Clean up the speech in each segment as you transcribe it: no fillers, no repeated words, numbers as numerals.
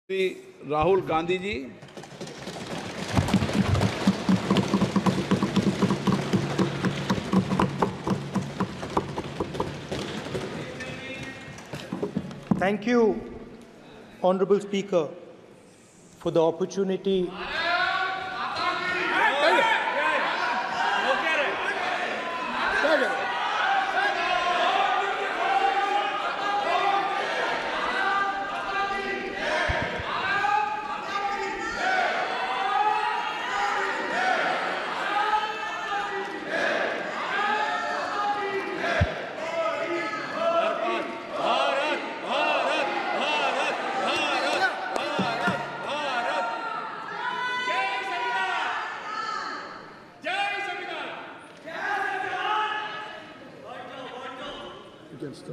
Shri Rahul Gandhi ji. Thank you, Honorable Speaker, for the opportunity.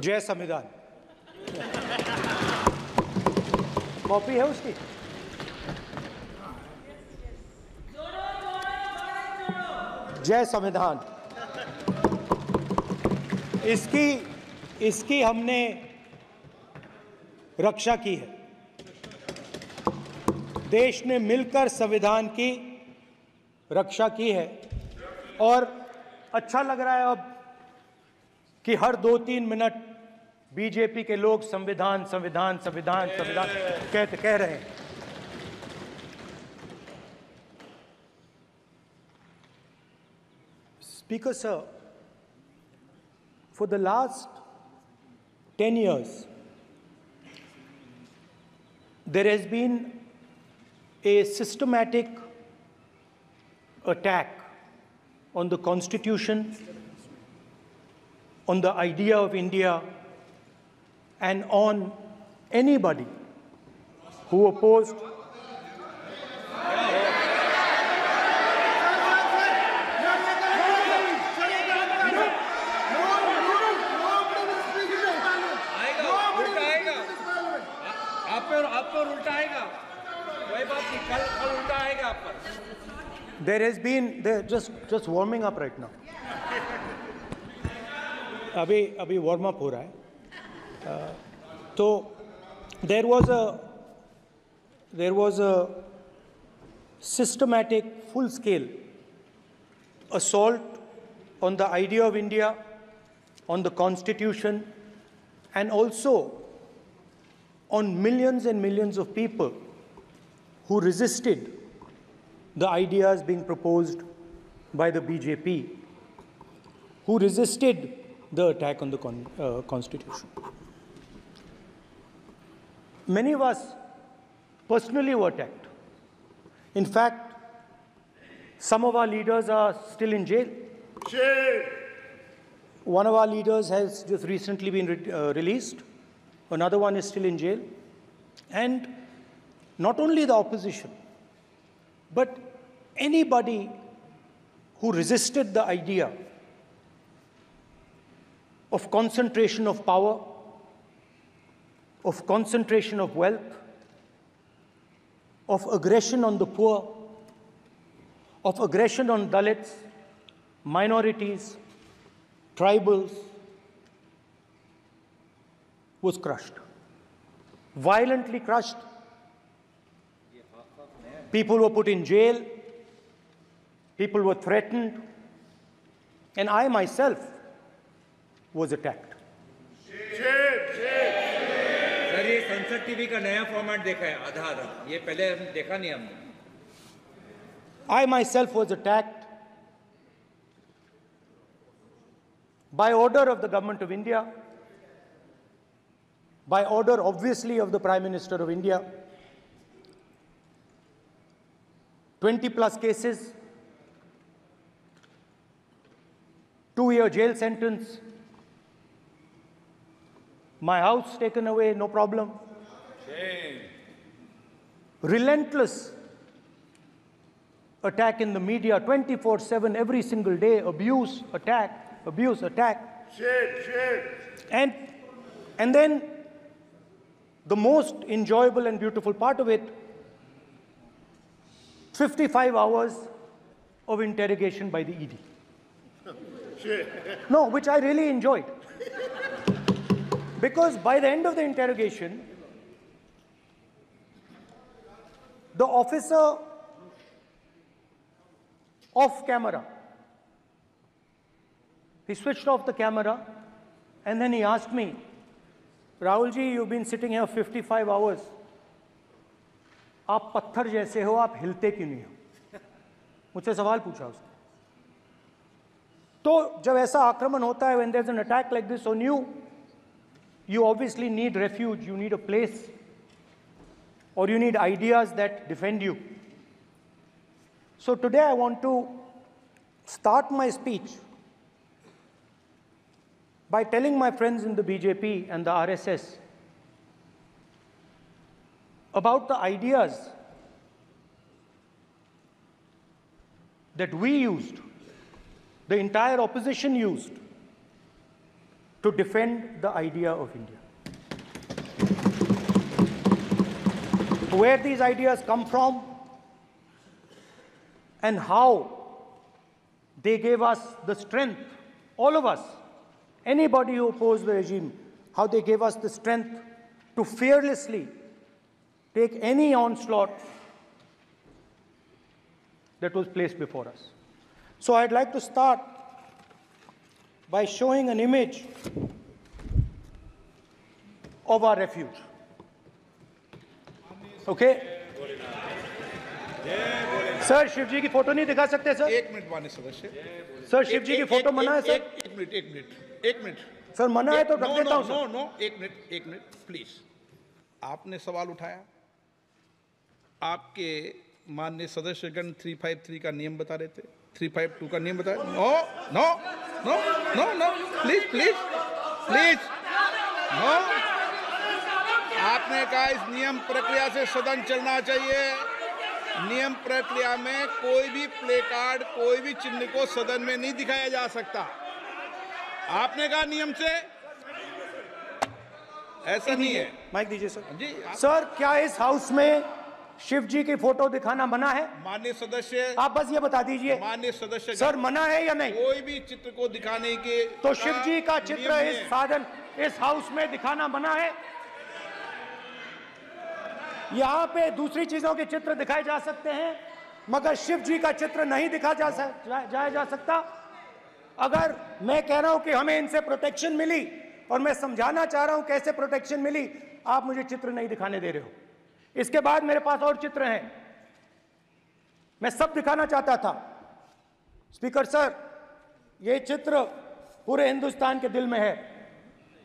जय संविधान। Copy है उसकी? जय संविधान। इसकी हमने रक्षा की है। देश ने मिलकर संविधान की रक्षा की है और अच्छा लग रहा है अब कि हर 2-3 मिनट बीजेपी के लोग संविधान संविधान संविधान संविधान कह रहे हैं। Speaker sir, for the last 10 years, there has been a systematic attack on the Constitution, on the idea of India, and on anybody who opposed There has been just warming up right now. अभी warm up हो रहा है। तो there was a systematic, full-scale assault on the idea of India, on the Constitution, and also on millions and millions of people who resisted the ideas being proposed by the BJP, who resisted the attack on the Constitution. Many of us personally were attacked. In fact, some of our leaders are still in jail. One of our leaders has just recently been released. Another one is still in jail. And not only the opposition, but anybody who resisted the idea of concentration of power, of concentration of wealth, of aggression on the poor, of aggression on Dalits, minorities, tribals, was crushed, violently crushed. People were put in jail, people were threatened, and I myself was attacked. Sir, ये संसद TV का नया format देखा है, आधा ये पहले देखा नहीं हमने। I myself was attacked by order of the government of India, by order obviously of the Prime Minister of India. 20+ cases, 2-year jail sentence, my house taken away, no problem. Relentless attack in the media, 24/7, every single day, abuse, attack, abuse, attack. And then the most enjoyable and beautiful part of it, 55 hours of interrogation by the ED. No, which I really enjoyed. Because by the end of the interrogation, the officer off camera, he switched off the camera and then he asked me, Rahul ji, you've been sitting here 55 hours. आप पत्थर जैसे हो, आप हिलते क्यों नहीं हो? मुझसे सवाल पूछा उसने. तो जब ऐसा आक्रमण होता है, when there's an attack like this on you, you obviously need refuge, you need a place, or you need ideas that defend you. So today I want to start my speech by telling my friends in the BJP and the RSS about the ideas that we used, the entire opposition used, to defend the idea of India. Where these ideas come from and how they gave us the strength, all of us, anybody who opposed the regime, how they gave us the strength to fearlessly take any onslaught that was placed before us. So I'd like to start by showing an image of our refuge. Okay? Sir Shiv ji की photo नहीं दिखा सकते sir? एक minute माननीय सदस्य. Sir Shiv ji की photo मना है सर? एक मिनट सर मना है तो रख देता हूं सर. नो एक मिनट प्लीज. आपने सवाल उठाया, आपके माननीय सदस्यगण 353 का नियम बता रहे थे, 352 का नियम बताया. No please no. आपने कहा इस नियम प्रक्रिया से सदन चलना चाहिए. नियम प्रक्रिया में कोई भी प्ले कार्ड, कोई भी चिन्ह को सदन में नहीं दिखाया जा सकता. आपने कहा नियम से, ऐसा नहीं है. माइक दीजिए सर. जी सर क्या इस हाउस में शिव जी की फोटो दिखाना मना है? माननीय सदस्य, आप बस ये बता दीजिए. माननीय सदस्य सर मना है या नहीं? कोई भी चित्र को दिखाने के तो शिव जी का चित्र नियम इस है. साधन, इस हाउस में दिखाना मना है? यहाँ पे दूसरी चीजों के चित्र दिखाए जा सकते हैं, मगर शिव जी का चित्र नहीं दिखा जा सकता. अगर मैं कह रहा हूं कि हमें इनसे प्रोटेक्शन मिली और मैं समझाना चाह रहा हूं कैसे प्रोटेक्शन मिली, आप मुझे चित्र नहीं दिखाने दे रहे हो. इसके बाद मेरे पास और चित्र हैं, मैं सब दिखाना चाहता था. स्पीकर सर, ये चित्र पूरे हिंदुस्तान के दिल में है.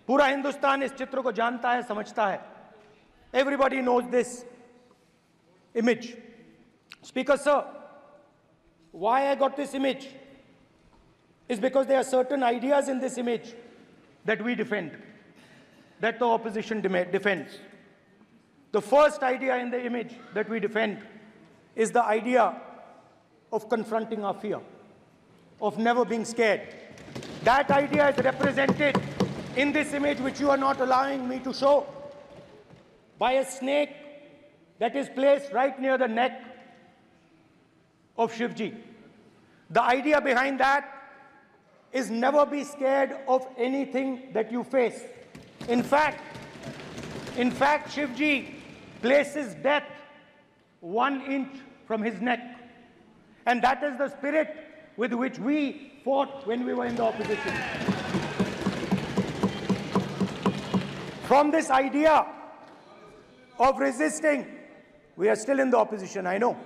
पूरा हिंदुस्तान इस चित्र को जानता है, समझता है. Everybody knows this image. Speaker sir, why I got this image is because there are certain ideas in this image that we defend, that the opposition defends. The first idea in the image that we defend is the idea of confronting our fear, of never being scared. That idea is represented in this image, which you are not allowing me to show, by a snake that is placed right near the neck of Shivji. The idea behind that is never be scared of anything that you face. In fact, Shivji places death 1 inch from his neck. And that is the spirit with which we fought when we were in the opposition. From this idea of resisting, we are still in the opposition, I know.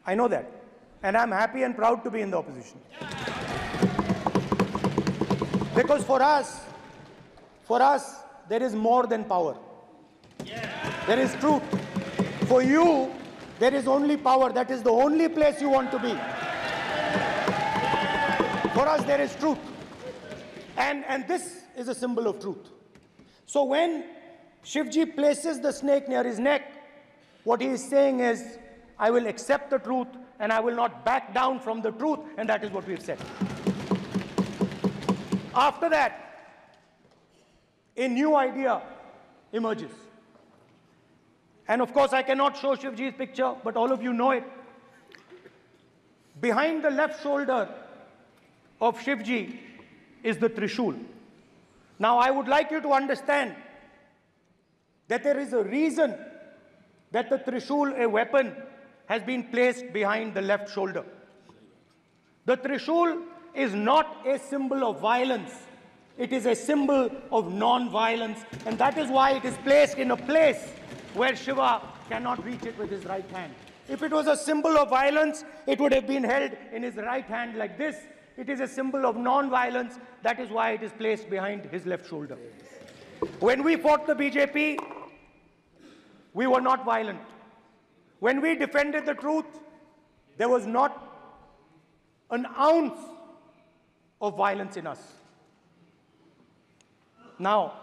I know that. And I'm happy and proud to be in the opposition. Because for us, there is more than power. There is truth. For you, there is only power. That is the only place you want to be. For us, there is truth. And this is a symbol of truth. So when Shivji places the snake near his neck, what he is saying is, I will accept the truth and I will not back down from the truth, and that is what we've said. After that, a new idea emerges. And of course, I cannot show Shivji's picture, but all of you know it. Behind the left shoulder of Shivji is the Trishul. Now, I would like you to understand that there is a reason that the Trishul, a weapon, has been placed behind the left shoulder. The Trishul is not a symbol of violence. It is a symbol of non-violence, and that is why it is placed in a place where Shiva cannot reach it with his right hand. If it was a symbol of violence, it would have been held in his right hand like this. It is a symbol of non-violence. That is why it is placed behind his left shoulder. When we fought the BJP, we were not violent. When we defended the truth, there was not an ounce of violence in us. Now,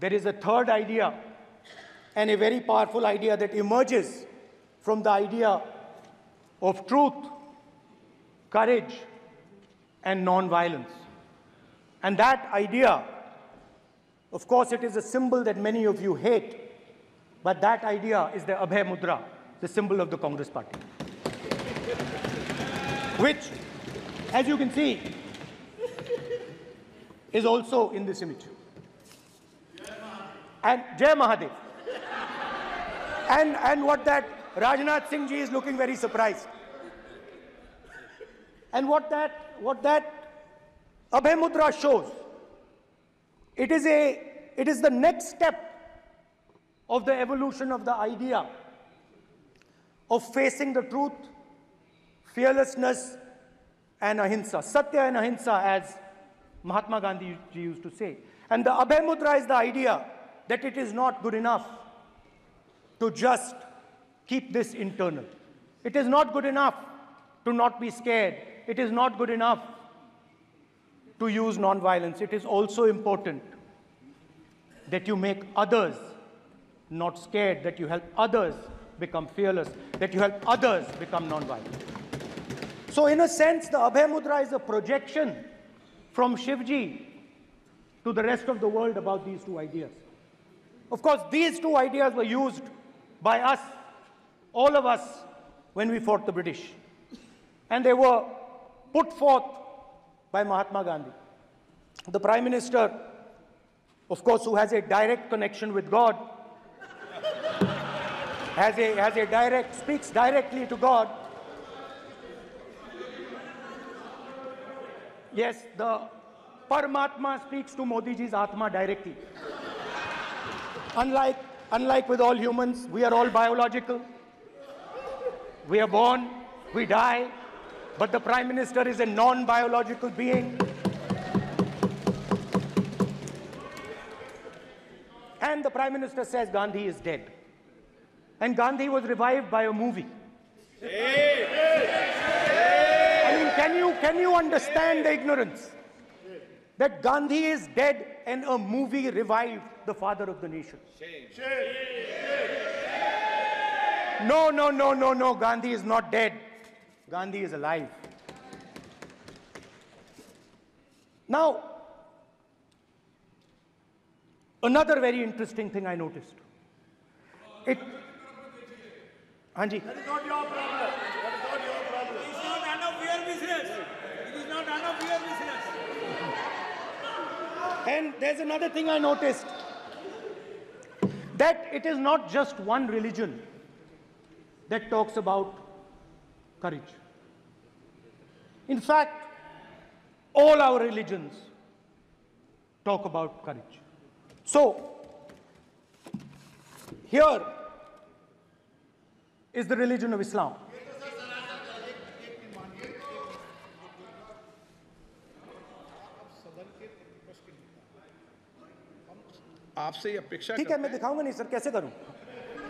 there is a third idea, and a very powerful idea that emerges from the idea of truth, courage, and non-violence. And that idea, of course, it is a symbol that many of you hate, but that idea is the Abhay Mudra, the symbol of the Congress Party, which, as you can see, is also in this image. And Jai Mahadev. And what that Rajnath Singh ji is looking very surprised. And what that Abhay Mudra shows, it is the next step of the evolution of the idea of facing the truth, fearlessness, and ahimsa. Satya and ahimsa, as Mahatma Gandhi ji used to say. And the Abhay Mudra is the idea that it is not good enough to just keep this internal. It is not good enough to not be scared. It is not good enough to use non-violence. It is also important that you make others not scared, that you help others become fearless, that you help others become non-violent. So in a sense, the Abhay Mudra is a projection from Shivji to the rest of the world about these two ideas. Of course, these two ideas were used by us, all of us, when we fought the British. And they were put forth by Mahatma Gandhi. The Prime Minister, of course, who has a direct connection with God, speaks directly to God. Yes, the Paramatma speaks to Modi ji's Atma directly. Unlike with all humans, we are all biological. We are born, we die, but the Prime Minister is a non-biological being. And the Prime Minister says Gandhi is dead. And Gandhi was revived by a movie. I mean, can you understand the ignorance? That Gandhi is dead and a movie revived the father of the nation. No, Gandhi is not dead. Gandhi is alive. Now, another very interesting thing I noticed. Hanji. That is not your problem. That is not your problem. It is not none of your business. It is not none of your business. And there's another thing I noticed. That it is not just one religion that talks about courage. In fact, all our religions talk about courage. So, here is the religion of Islam. आपसे ये अपेक्षा ठीक है, मैं दिखाऊंगा नहीं sir, कैसे करूं?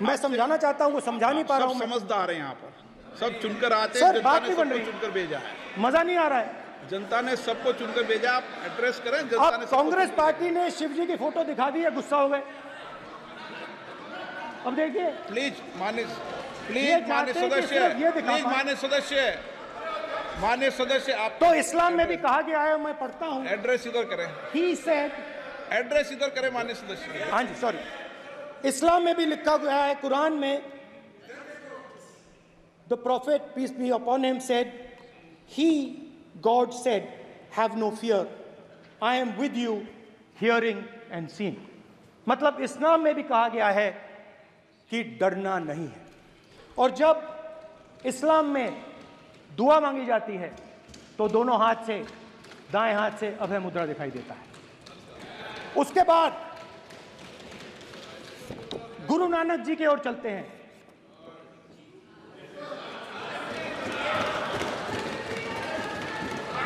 मैं समझाना चाहता हूं, वो समझा नहीं पा रहा हूं। सब समझदार हैं यहाँ पर, सब चुनकर आते हैं। सर, जनता बात ने नहीं बन सबको रही। चुनकर भेजा है। मजा नहीं आ रहा है। जनता ने सबको चुनकर भेजा, आप एड्रेस करें। जनता ने अब कांग्रेस पार्टी ने शिवजी की फोटो दिखा दी है, गुस्सा हो गए। अब देखिए, प्लीज मान्य सदस्य, आप तो इस्लाम में भी कहा गया है, मैं पढ़ता हूं। एड्रेस इधर करें। He said, एड्रेस इधर करें मान्य सदस्य। हाँ जी, सॉरी। इस्लाम में भी लिखा गया है, कुरान में, the prophet, peace be upon him, said, God said, have no fear. I am with you, hearing and seeing. मतलब इस्लाम में भी कहा गया है कि डरना नहीं है। और जब इस्लाम में दुआ मांगी जाती है तो दोनों हाथ से, दाएं हाथ से अभय मुद्रा दिखाई देता है। उसके बाद गुरु नानक जी की ओर चलते हैं।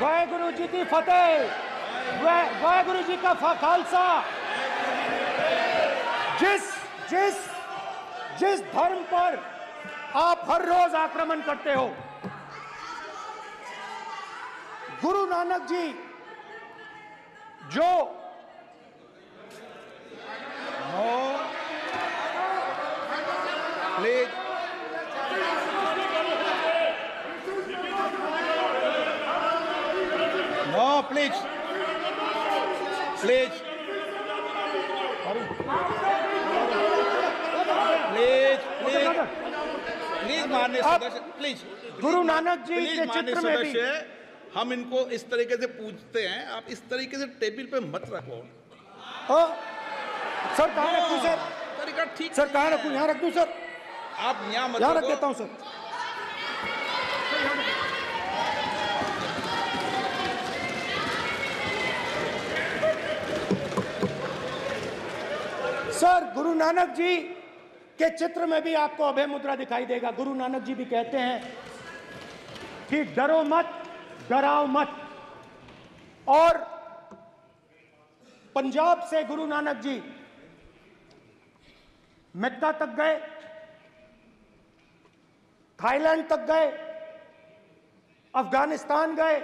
वाहेगुरु जी की फतेह, वाहेगुरु जी का खालसा। जिस धर्म पर आप हर रोज आक्रमण करते हो, गुरु नानक जी जो please no, please please please please please माननीय सदस्य, please Guru Nanak ji please के माननीय चित्र में भी सदस्य, हम इनको इस तरीके से पूछते हैं, आप इस तरीके से टेबल पे मत रखो। सर कहाँ रखूं सर? तरीका ठीक सर कहाँ नहीं रखूं? है। यहाँ रख दूं सर? आप यहाँ मत यहाँ रख रखो। देता हूं सर। सर गुरु नानक जी के चित्र में भी आपको अभय मुद्रा दिखाई देगा। गुरु नानक जी भी कहते हैं कि डरो मत, डराओ मत। और पंजाब से गुरु नानक जी मक्का तक गए, थाईलैंड तक गए, अफगानिस्तान गए,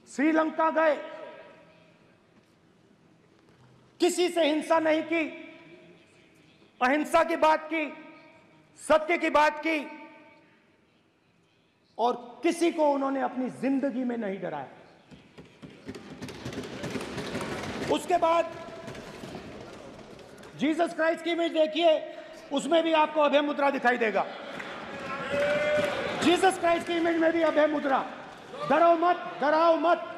श्रीलंका गए, किसी से हिंसा नहीं की, अहिंसा की बात की, सत्य की बात की, और किसी को उन्होंने अपनी जिंदगी में नहीं डराया। उसके बाद जीसस क्राइस्ट की इमेज देखिए, उसमें भी आपको अभय मुद्रा दिखाई देगा। जीसस क्राइस्ट की इमेज में भी अभय मुद्रा, डरो मत, डराओ मत।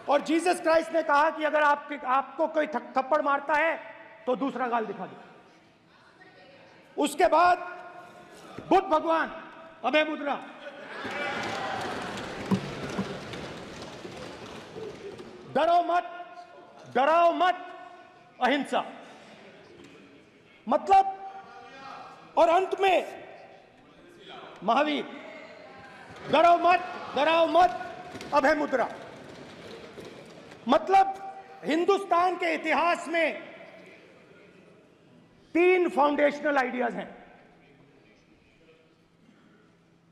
और जीसस क्राइस्ट ने कहा कि अगर आपको कोई थप्पड़ मारता है तो दूसरा गाल दिखा दो। उसके बाद बुद्ध भगवान, अभय मुद्रा। डरो मत, डराओ मत, अहिंसा। मतलब, और अंत में महावीर, डरो मत, डराओ मत, अभय मुद्रा। मतलब हिंदुस्तान के इतिहास में 3 फाउंडेशनल आइडियाज हैं।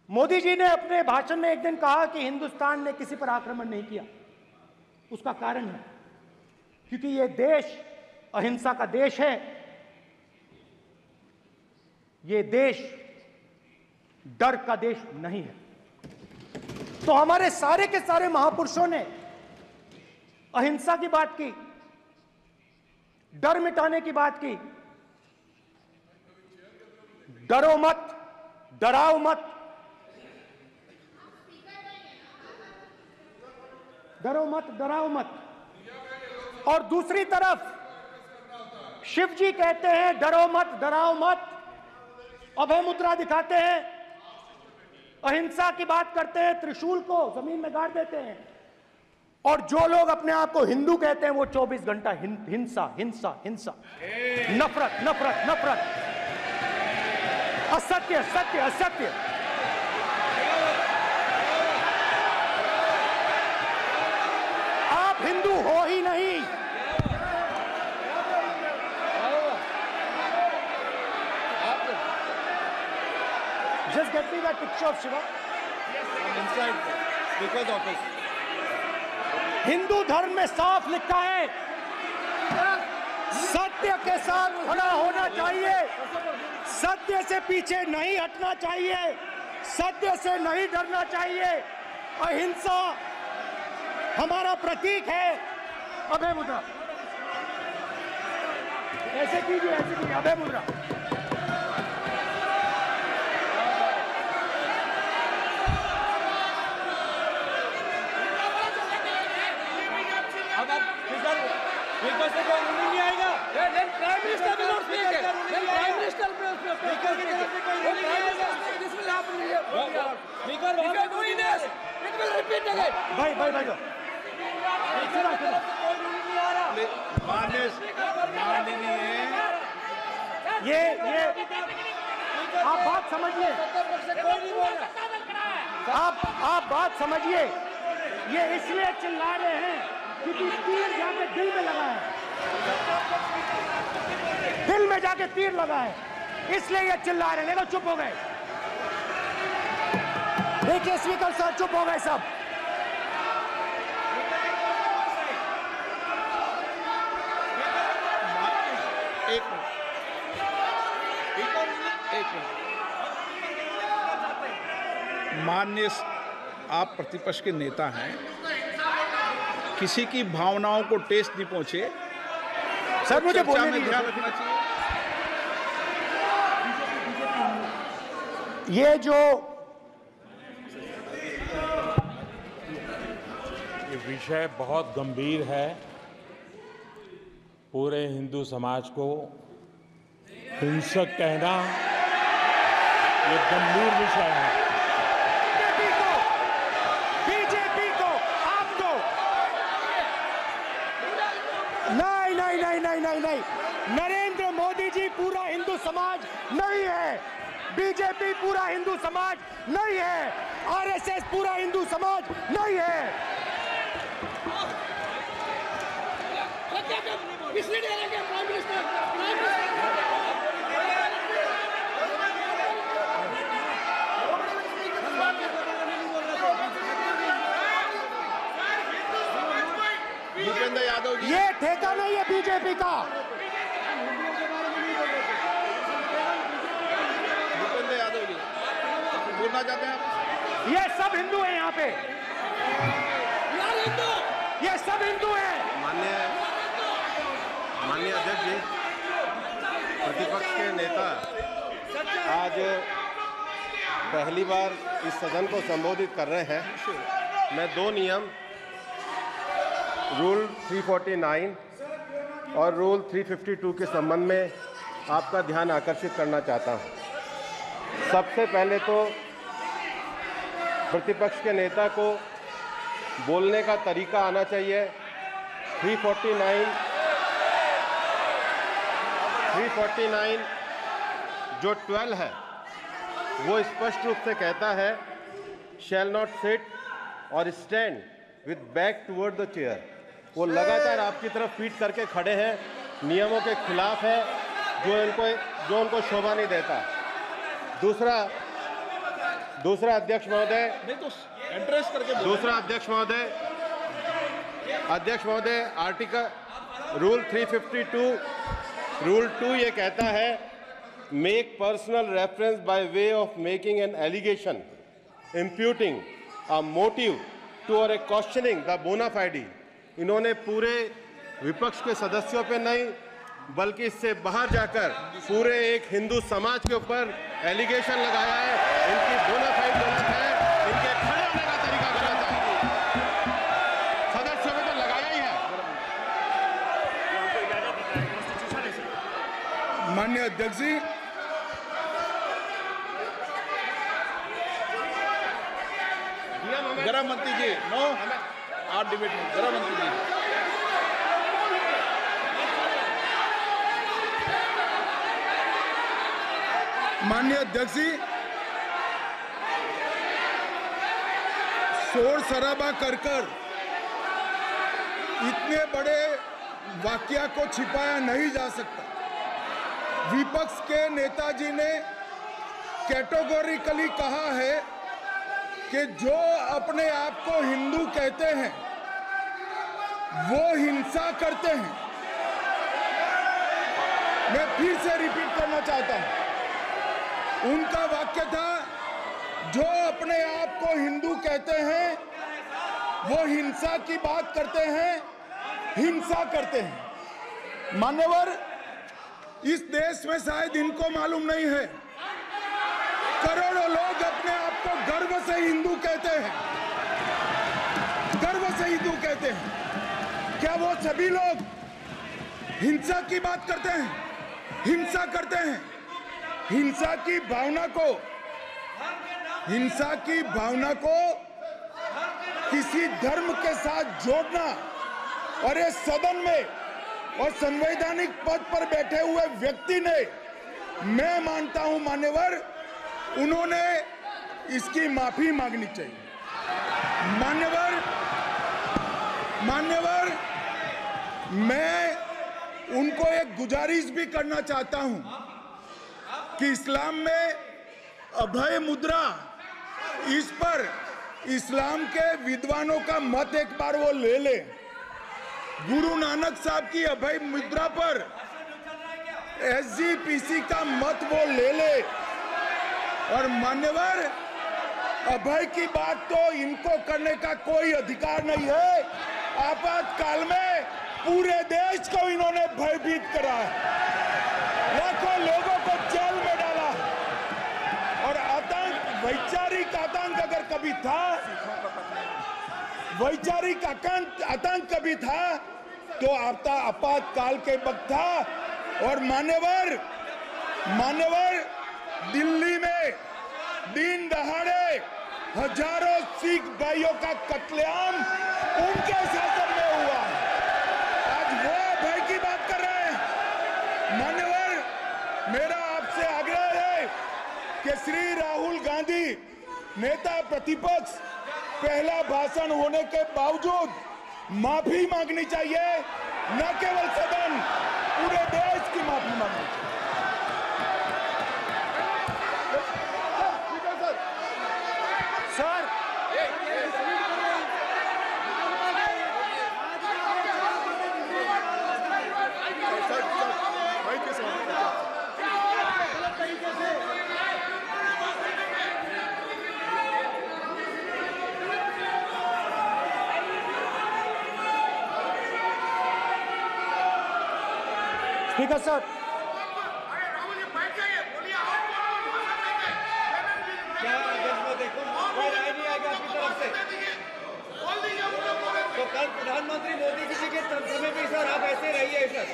मोदी जी ने अपने भाषण में एक दिन कहा कि हिंदुस्तान ने किसी पर आक्रमण नहीं किया। उसका कारण है क्योंकि यह देश अहिंसा का देश है। यह देश डर का देश नहीं है। तो हमारे सारे के सारे महापुरुषों ने अहिंसा की बात की, डर मिटाने की बात की। डरो मत, डराओ मत, डरो मत, डराओ मत। और दूसरी तरफ शिव जी कहते हैं डरो मत, डराओ मत, अभय मुद्रा दिखाते हैं, अहिंसा की बात करते हैं, त्रिशूल को जमीन में गाड़ देते हैं। और जो लोग अपने आप को हिंदू कहते हैं वो 24 घंटा हिंसा, हिंसा, हिंसा, नफरत, नफरत, नफरत, असत्य, सत्य, असत्य। आप हिंदू हो ही नहीं। Just get me that picture of Shiva. inside speaker's office. Hindu धर्म में साफ लिखा है, सत्य के साथ खड़ा होना चाहिए, सत्य से पीछे नहीं हटना चाहिए, सत्य से नहीं डरना चाहिए। अहिंसा हमारा प्रतीक है। अभय मुद्रा ऐसे कीजिए, ऐसे कीजिए, अभय मुद्रा। नहीं आएगा। Then Prime Minister will not speak. Then Prime Minister will not भाई भाई भाई ये आप बात समझिए, आप बात समझिए। ये इसलिए चिल्ला रहे हैं क्योंकि तीर जाके दिल में लगा है, दिल में जाके तीर लगा है, इसलिए ये चिल्ला रहे हैं। नहीं तो चुप हो गए, देखिए स्पीकर साहब चुप हो गए सब। एक मिनट। माननीय, आप प्रतिपक्ष के नेता हैं, किसी की भावनाओं को ठेस नहीं पहुंचे सर, मुझे चर्चा बोलने में दीजिए। ध्यान रखना चाहिए। ये विषय बहुत गंभीर है। पूरे हिंदू समाज को हिंसक कहना ये गंभीर विषय है। बीजेपी को आपको नहीं, नरेंद्र मोदी जी पूरा हिंदू समाज नहीं है, बीजेपी पूरा हिंदू समाज नहीं है, आरएसएस पूरा हिंदू समाज नहीं है। भूपेंद्र यादव जी, ये ठेका नहीं है बीजेपी का। भूपेंद्र यादव जी बोलना चाहते हैं आप? ये सब हिंदू हैं यहाँ पे, ये सब हिंदू हैं। माननीय अध्यक्ष जी, प्रतिपक्ष के नेता आज पहली बार इस सदन को संबोधित कर रहे हैं। मैं दो नियम, रूल 349 और रूल 352 के संबंध में आपका ध्यान आकर्षित करना चाहता हूं। सबसे पहले तो प्रतिपक्ष के नेता को बोलने का तरीका आना चाहिए। 349 जो 12 है वो स्पष्ट रूप से कहता है शैल नॉट सिट और stand with back toward the chair. वो लगातार आपकी तरफ पीठ करके खड़े हैं, नियमों के खिलाफ है, जो उनको शोभा नहीं देता। दूसरा अध्यक्ष महोदय, नहीं तो एड्रेस करके बोलो। दूसरा अध्यक्ष महोदय आर्टिकल रूल 352 रूल 2 ये कहता है make personal reference by way of making an allegation imputing a motive to or a questioning the बोना फाइडी। इन्होंने पूरे विपक्ष के सदस्यों पे नहीं बल्कि इससे बाहर जाकर पूरे एक हिंदू समाज के ऊपर एलिगेशन लगाया है। इनकी बोना फाइड गलत है, इनके खड़े होने का तरीका गलत है। सदस्यों में तो लगाया ही है। माननीय अध्यक्ष जी, गृह मंत्री जी, नो आप डिबेट में। गृह मंत्री जी, माननीय अध्यक्ष जी, शोर शराबा कर इतने बड़े वाकया को छिपाया नहीं जा सकता। विपक्ष के नेताजी ने कैटेगोरिकली कहा है कि जो अपने आप को हिंदू कहते हैं वो हिंसा करते हैं। मैं फिर से रिपीट करना चाहता हूं, उनका वाक्य था जो अपने आप को हिंदू कहते हैं वो हिंसा की बात करते हैं, हिंसा करते हैं। मान्यवर, इस देश में शायद इनको मालूम नहीं है, करोड़ों लोग अपने आप को गर्व से हिंदू कहते हैं, गर्व से हिंदू कहते हैं। क्या वो सभी लोग हिंसा की बात करते हैं, हिंसा करते हैं? हिंसा की भावना को किसी धर्म के साथ जोड़ना, और इस सदन में और संवैधानिक पद पर बैठे हुए व्यक्ति ने, मैं मानता हूं मान्यवर, उन्होंने इसकी माफी मांगनी चाहिए। मान्यवर, मैं उनको एक गुजारिश भी करना चाहता हूं कि इस्लाम में अभय मुद्रा, इस पर इस्लाम के विद्वानों का मत एक बार वो ले ले। गुरु नानक साहब की अभय मुद्रा पर SGPC का मत वो ले ले। और मान्यवर, अभय की बात तो इनको करने का कोई अधिकार नहीं है। आपातकाल में पूरे देश को इन्होंने भयभीत करा है, लाखों लोगों को जेल में डाला, और आतंक, वैचारिक आतंक अगर कभी था, वैचारिक आतंक कभी था तो आपातकाल के वक्त था। और मान्यवर, दिल्ली में दिन दहाड़े हजारों सिख भाइयों का कत्लेआम उनके शासन में हुआ। आज वो भय की बात कर रहे हैं। मान्यवर, मेरा आपसे आग्रह है कि श्री राहुल गांधी, नेता प्रतिपक्ष, पहला भाषण होने के बावजूद माफी मांगनी चाहिए, न केवल सदन, पूरे देश की माफी मांगनी चाहिए। सर, स्पीकर सर, तो कल प्रधानमंत्री मोदी जी के समय में सर आप ऐसे रहिए sir.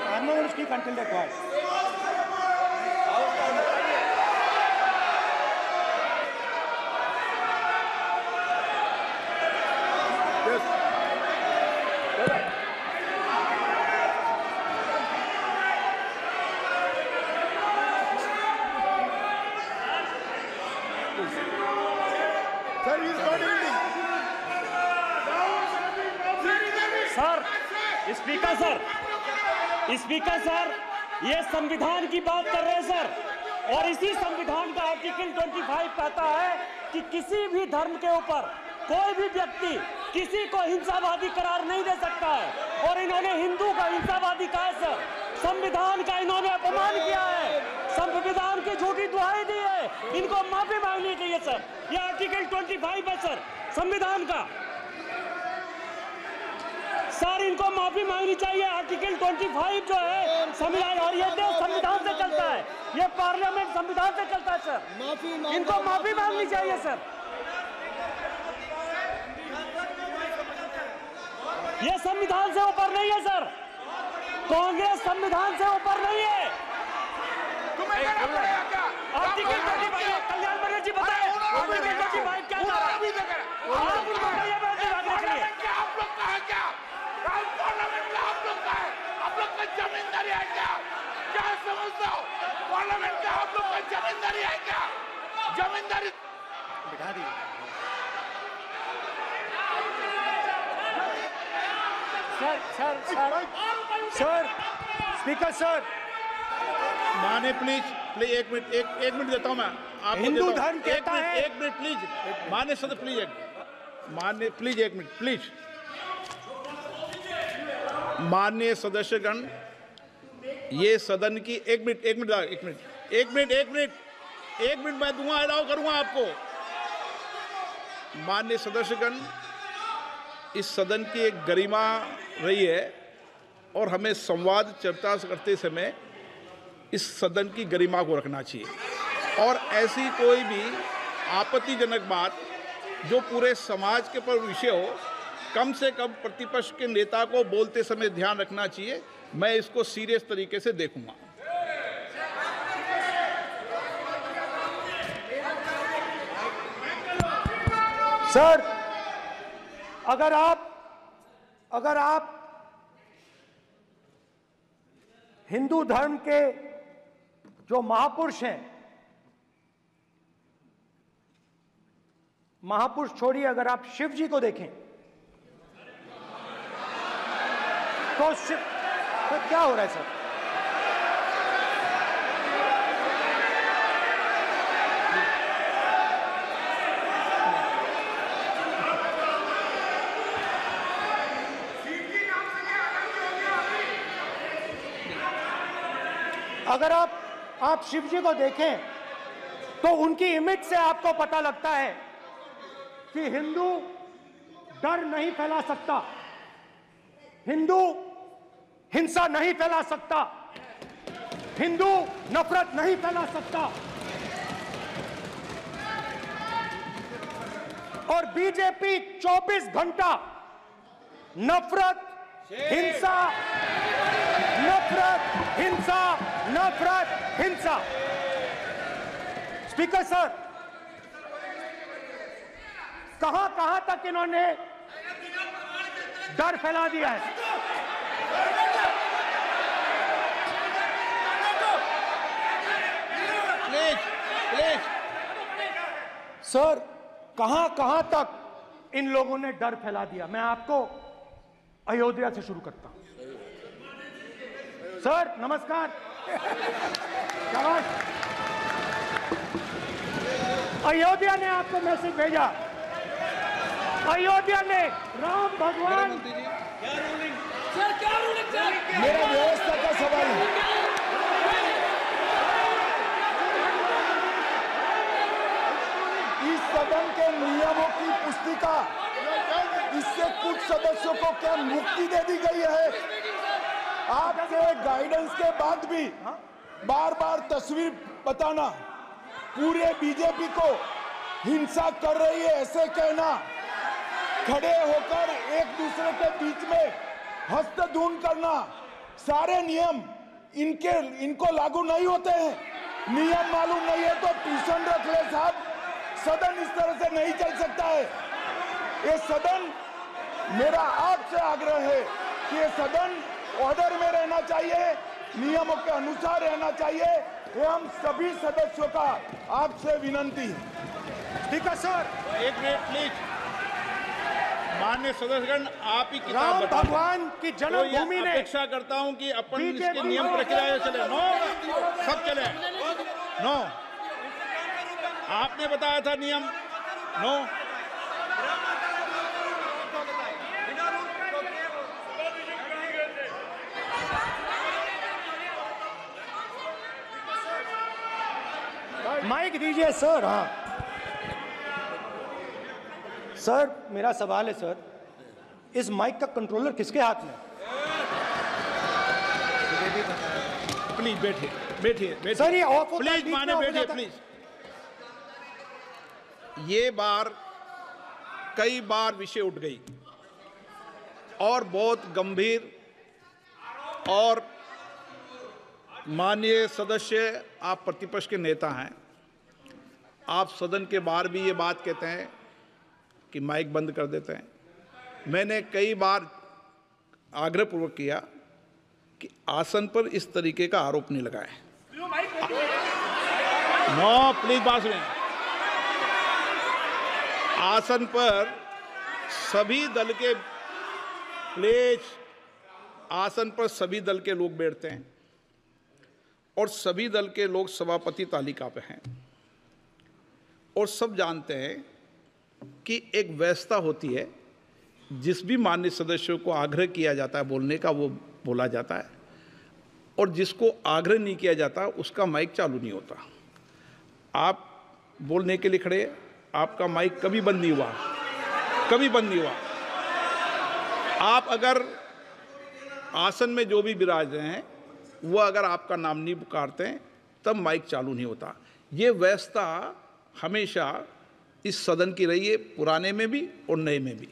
I'm not going to speak until they're quiet. Speaker sir, ये संविधान की बात कर रहे हैं सर, और इसी संविधान का आर्टिकल 25 कहता है कि किसी भी धर्म के ऊपर कोई भी व्यक्ति किसी को हिंसावादी करार नहीं दे सकता है। और इन्होंने हिंदू का हिंसावादी कहा है सर। संविधान का इन्होंने अपमान किया है, संविधान की झूठी दुहाई दी है, इनको माफी मांगनी चाहिए सर। ये आर्टिकल 25 है सर संविधान का सर, इनको माफी मांगनी चाहिए। आर्टिकल 25 जो है संविधान, और ये देश संविधान से चलता है, ये पार्लियामेंट संविधान से चलता है सर। इनको माफी मांगनी चाहिए सर। ये संविधान से ऊपर नहीं है सर, कांग्रेस संविधान से ऊपर नहीं है। आर्टिकल 25 कल्याण बनर्जी जी बताए, आर्टिकल 25 क्या था? आप उनको कहिए आप लोग का है क्या? पार्लियामेंट का आप लोग का है? आप लोग का जमींदारी है क्या? क्या समझते हो? पार्लियामेंट का आप लोग का जमींदारी है क्या? जमींदारी बिठा दी। सर, स्पीकर सर, माने प्लीज एक मिनट देता हूं मैं आपको। हिंदू धर्म कहता है, एक मिनट प्लीज, माने सदस्य प्लीज, मान्य प्लीज एक मिनट प्लीज। माननीय सदस्यगण, ये सदन की एक मिनट मैं दूंगा, अलाउ करूंगा आपको। माननीय सदस्यगण, इस सदन की एक गरिमा रही है और हमें संवाद चर्चा करते समय इस सदन की गरिमा को रखना चाहिए। और ऐसी कोई भी आपत्तिजनक बात जो पूरे समाज के पर विषय हो, कम से कम प्रतिपक्ष के नेता को बोलते समय ध्यान रखना चाहिए। मैं इसको सीरियस तरीके से देखूंगा। सर, अगर आप हिंदू धर्म के जो महापुरुष हैं, महापुरुष छोड़िए, अगर आप शिव जी को देखें तो क्या हो रहा है सर? अगर आप शिव जी को देखें तो उनकी इमेज से आपको पता लगता है कि हिंदू डर नहीं फैला सकता, हिंदू हिंसा नहीं फैला सकता, हिंदू नफरत नहीं फैला सकता। और बीजेपी 24 घंटा नफरत, हिंसा, नफरत, हिंसा, नफरत, हिंसा। स्पीकर सर, कहां तक इन्होंने डर फैला दिया है? प्लीज सर, कहां तक इन लोगों ने डर फैला दिया? मैं आपको अयोध्या से शुरू करता हूं। सर नमस्कार, शाबाश। अयोध्या ने आपको मैसेज भेजा, अयोध्या ने राम भगवान। मेरा व्यवस्था का सवाल है। इस सदन के नियमों की पुस्तिका, इससे कुछ सदस्यों को क्या मुक्ति दे दी गई है? आपके गाइडेंस के बाद भी बार बार तस्वीर बताना, पूरे बीजेपी को हिंसा कर रही है ऐसे कहना, खड़े होकर एक दूसरे के बीच में हस्तधून करना, सारे नियम इनको लागू नहीं होते हैं। नियम मालूम नहीं है तो ट्यूशन रख ले साहब। सदन इस तरह से नहीं चल सकता है। ये सदन, मेरा आपसे आग्रह है कि ये सदन ऑर्डर में रहना चाहिए, नियमों के अनुसार रहना चाहिए। ये हम सभी सदस्यों का आपसे विनंती है। ठीक है सर, एक मिनट प्लीज। माननीय सदस्यगण, आप ही किताब राम बताएं। भगवान की जन्मभूमि ने, अपेक्षा करता हूं कि अपन इसके नियम प्रक्रिया चले। नो, सब चले। नो, आपने बताया था नियम। नो, माइक दीजिए सर। हाँ सर, मेरा सवाल है सर, इस माइक का कंट्रोलर किसके हाथ में? प्लीज बैठिए, बैठिए सर ये ऑफ होता है, प्लीज माने बैठिए प्लीज। ये बार कई बार विषय उठ गई और बहुत गंभीर, और माननीय सदस्य, आप प्रतिपक्ष के नेता हैं, आप सदन के बाहर भी ये बात कहते हैं कि माइक बंद कर देते हैं। मैंने कई बार आग्रहपूर्वक किया कि आसन पर इस तरीके का आरोप नहीं लगाएं। नो प्लीज, बात सुनिए। आसन पर सभी दल के, प्लीज, आसन पर सभी दल के लोग बैठते हैं और सभी दल के लोग सभापति तालिका पे हैं, और सब जानते हैं कि एक व्यवस्था होती है, जिस भी माननीय सदस्यों को आग्रह किया जाता है बोलने का वो बोला जाता है, और जिसको आग्रह नहीं किया जाता उसका माइक चालू नहीं होता। आप बोलने के लिए खड़े, आपका माइक कभी बंद नहीं हुआ, कभी बंद नहीं हुआ। आप अगर आसन में जो भी विराज रहे हैं वो अगर आपका नाम नहीं पुकारते हैं तब माइक चालू नहीं होता। ये व्यवस्था हमेशा इस सदन की रही है, पुराने में भी और नए में भी।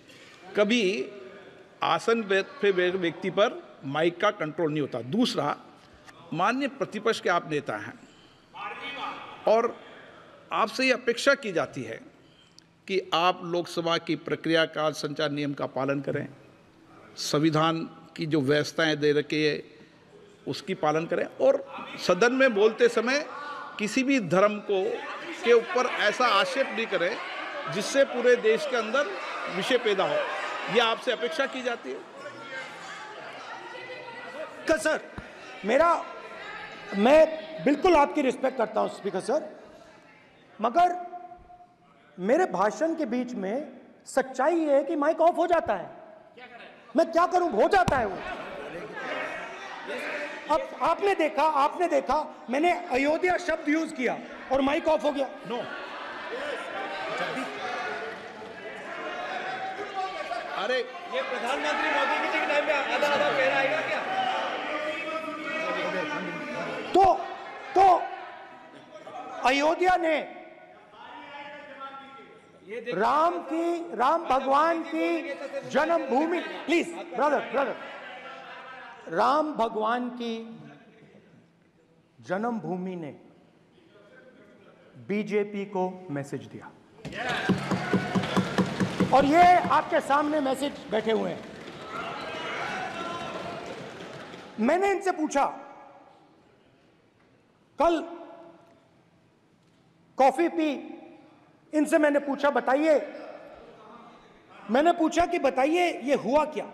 कभी आसन पे व्यक्ति पर माइक का कंट्रोल नहीं होता। दूसरा, माननीय प्रतिपक्ष के आप नेता हैं और आपसे ये अपेक्षा की जाती है कि आप लोकसभा की प्रक्रिया का संचार नियम का पालन करें, संविधान की जो व्यवस्थाएं दे रखी है उसकी पालन करें, और सदन में बोलते समय किसी भी धर्म को के ऊपर ऐसा आक्षेप नहीं करें जिससे पूरे देश के अंदर विषय पैदा हो। यह आपसे अपेक्षा की जाती है। सर, मैं बिल्कुल आपकी रिस्पेक्ट करता हूं स्पीकर सर, मगर मेरे भाषण के बीच में सच्चाई ये है कि माइक ऑफ हो जाता है। मैं क्या करूं, हो जाता है वो। अब आपने देखा मैंने अयोध्या शब्द यूज किया और माइक ऑफ हो गया। नो, अरे ये प्रधानमंत्री मोदी जी के टाइम में आधा आधा पैरा आएगा क्या? तो अयोध्या ने राम भगवान की जन्मभूमि, प्लीज ब्रदर, राम भगवान की जन्मभूमि ने बीजेपी को मैसेज दिया, और ये आपके सामने मैसेज बैठे हुए हैं। मैंने इनसे पूछा, कल कॉफी पी, इनसे मैंने पूछा कि बताइए ये हुआ क्या।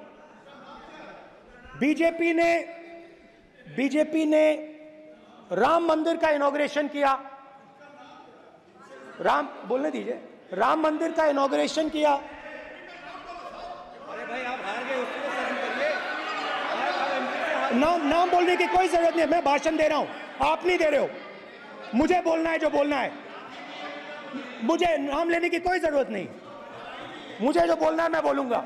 बीजेपी ने राम मंदिर का इनॉग्रेशन किया, बोलने दीजिए, राम मंदिर का इनॉग्रेशन किया। अरे भाई आप हार गए, उसको सहन करिए। नाम बोलने की कोई जरूरत नहीं है, मैं भाषण दे रहा हूं, आप नहीं दे रहे हो। मुझे बोलना है जो बोलना है, मुझे नाम लेने की कोई जरूरत नहीं, मुझे जो बोलना है मैं बोलूंगा।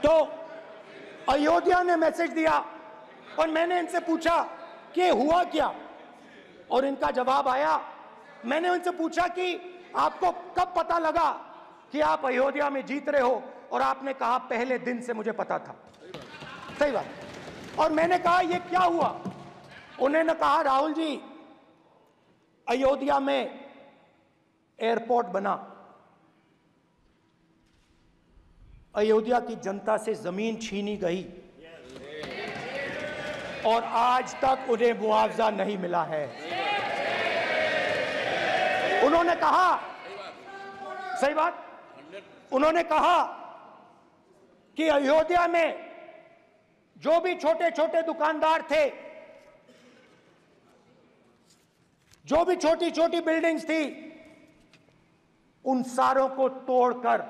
तो अयोध्या ने मैसेज दिया और मैंने इनसे पूछा कि हुआ क्या, और इनका जवाब आया। मैंने उनसे पूछा कि आपको कब पता लगा कि आप अयोध्या में जीत रहे हो, और आपने कहा पहले दिन से मुझे पता था। सही बात। और मैंने कहा ये क्या हुआ, उन्होंने कहा राहुल जी, अयोध्या में एयरपोर्ट बना, अयोध्या की जनता से जमीन छीनी गई और आज तक उन्हें मुआवजा नहीं मिला है। उन्होंने कहा, सही बात, उन्होंने कहा कि अयोध्या में जो भी छोटे छोटे दुकानदार थे, जो भी छोटी छोटी बिल्डिंग्स थी, उन सारों को तोड़कर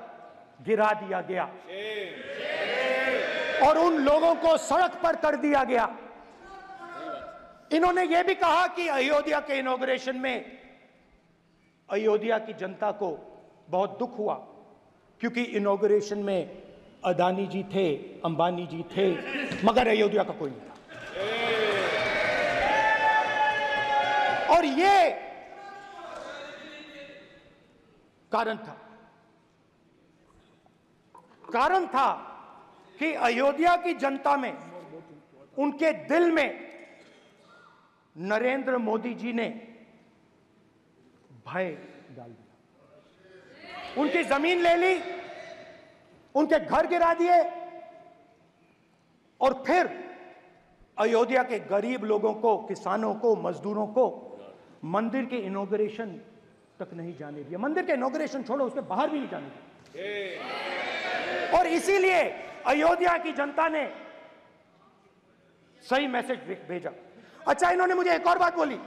गिरा दिया गया और उन लोगों को सड़क पर कर दिया गया। इन्होंने यह भी कहा कि अयोध्या के इनॉग्रेशन में अयोध्या की जनता को बहुत दुख हुआ, क्योंकि इनॉग्रेशन में अदानी जी थे, अंबानी जी थे, मगर अयोध्या का कोई नहीं था। और ये कारण था कि अयोध्या की जनता में, उनके दिल में नरेंद्र मोदी जी ने भय डाल दिया। उनकी जमीन ले ली, उनके घर गिरा दिए, और फिर अयोध्या के गरीब लोगों को, किसानों को, मजदूरों को मंदिर के इनॉग्रेशन तक नहीं जाने दिया। मंदिर के इनॉग्रेशन छोड़ो, उसके बाहर भी नहीं जाने दिया। और इसीलिए अयोध्या की जनता ने सही मैसेज भेजा। अच्छा, इन्होंने मुझे एक और बात बोली,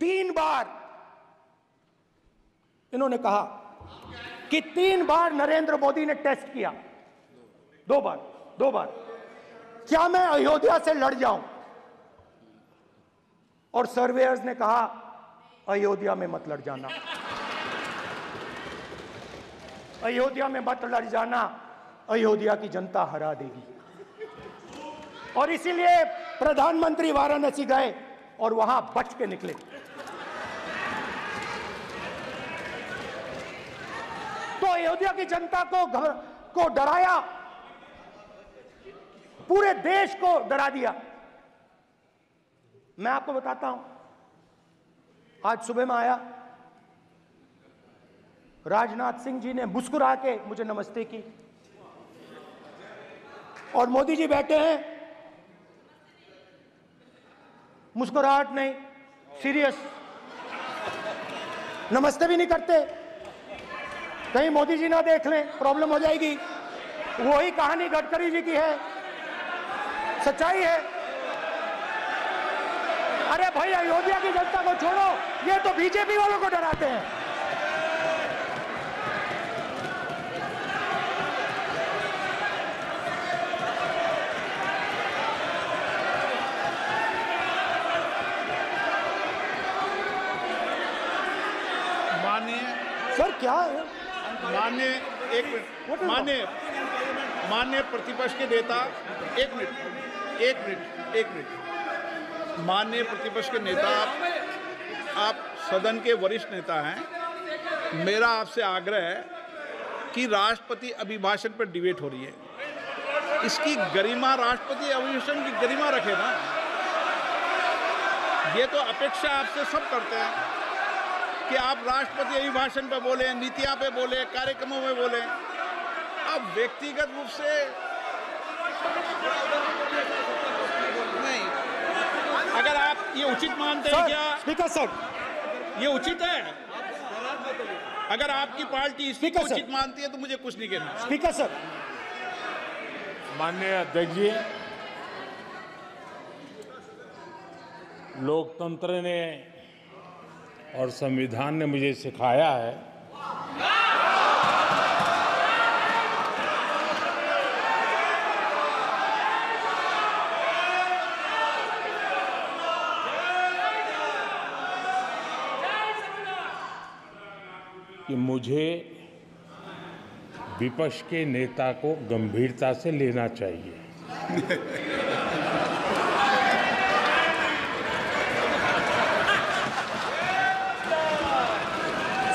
3 बार इन्होंने कहा कि 3 बार नरेंद्र मोदी ने टेस्ट किया, 2 बार, क्या मैं अयोध्या से लड़ जाऊं? और सर्वेयर्स ने कहा अयोध्या में मत लड़ जाना, अयोध्या में मत लड़ जाना, अयोध्या की जनता हरा देगी। और इसीलिए प्रधानमंत्री वाराणसी गए और वहां बच के निकले। तो अयोध्या की जनता को डराया, पूरे देश को डरा दिया। मैं आपको बताता हूं, आज सुबह में आया, राजनाथ सिंह जी ने मुस्कुरा के मुझे नमस्ते की, और मोदी जी बैठे हैं, मुस्कुराहट नहीं, सीरियस, नमस्ते भी नहीं करते। कहीं मोदी जी ना देख लें, प्रॉब्लम हो जाएगी। वही कहानी गडकरी जी की है, सच्चाई है। अरे भाई, अयोध्या की जनता को छोड़ो, ये तो बीजेपी वालों को डराते हैं। सर क्या है? माननीय प्रतिपक्ष के नेता, एक मिनट, माननीय प्रतिपक्ष के नेता, आप सदन के वरिष्ठ नेता हैं। मेरा आपसे आग्रह है कि राष्ट्रपति अभिभाषण पर डिबेट हो रही है, इसकी गरिमा, राष्ट्रपति अभिभाषण की गरिमा रखे ना। ये तो अपेक्षा आपसे सब करते हैं कि आप राष्ट्रपति अभिभाषण पे बोले, नीतियां पे बोले, कार्यक्रमों में बोले। अब व्यक्तिगत रूप से नहीं, अगर आप ये उचित मानते हैं क्या? स्पीकर सर, ये उचित है? अगर आपकी पार्टी इसको उचित मानती है तो मुझे कुछ नहीं कहना। Speaker sir. माननीय अध्यक्ष जी, लोकतंत्र ने और संविधान ने मुझे सिखाया है कि मुझे विपक्ष के नेता को गंभीरता से लेना चाहिए।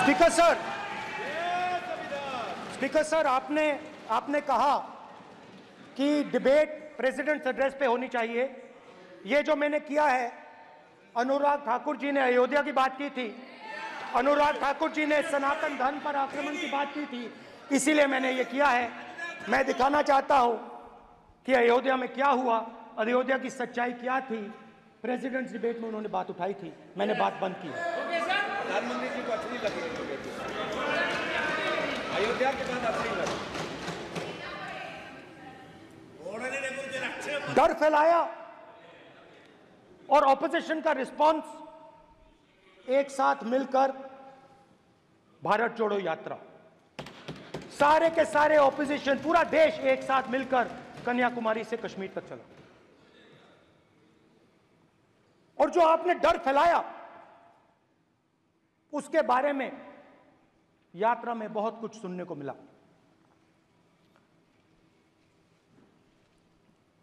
स्पीकर सर, आपने कहा कि डिबेट प्रेसिडेंट्स एड्रेस पे होनी चाहिए। ये जो मैंने किया है, अनुराग ठाकुर जी ने अयोध्या की बात की थी, अनुराग ठाकुर जी ने सनातन धर्म पर आक्रमण की बात की थी, इसीलिए मैंने ये किया है। मैं दिखाना चाहता हूं कि अयोध्या में क्या हुआ, अयोध्या की सच्चाई क्या थी। प्रेसिडेंट्स डिबेट में उन्होंने बात उठाई थी, मैंने बात बंद की। प्रधानमंत्री जी को अच्छी लगी अयोध्या के बाद अच्छी लगी, डर फैलाया और ऑपोजिशन का रिस्पांस एक साथ मिलकर भारत जोड़ो यात्रा, सारे के सारे ऑपोजिशन, पूरा देश एक साथ मिलकर कन्याकुमारी से कश्मीर तक चला। और जो आपने डर फैलाया उसके बारे में यात्रा में बहुत कुछ सुनने को मिला।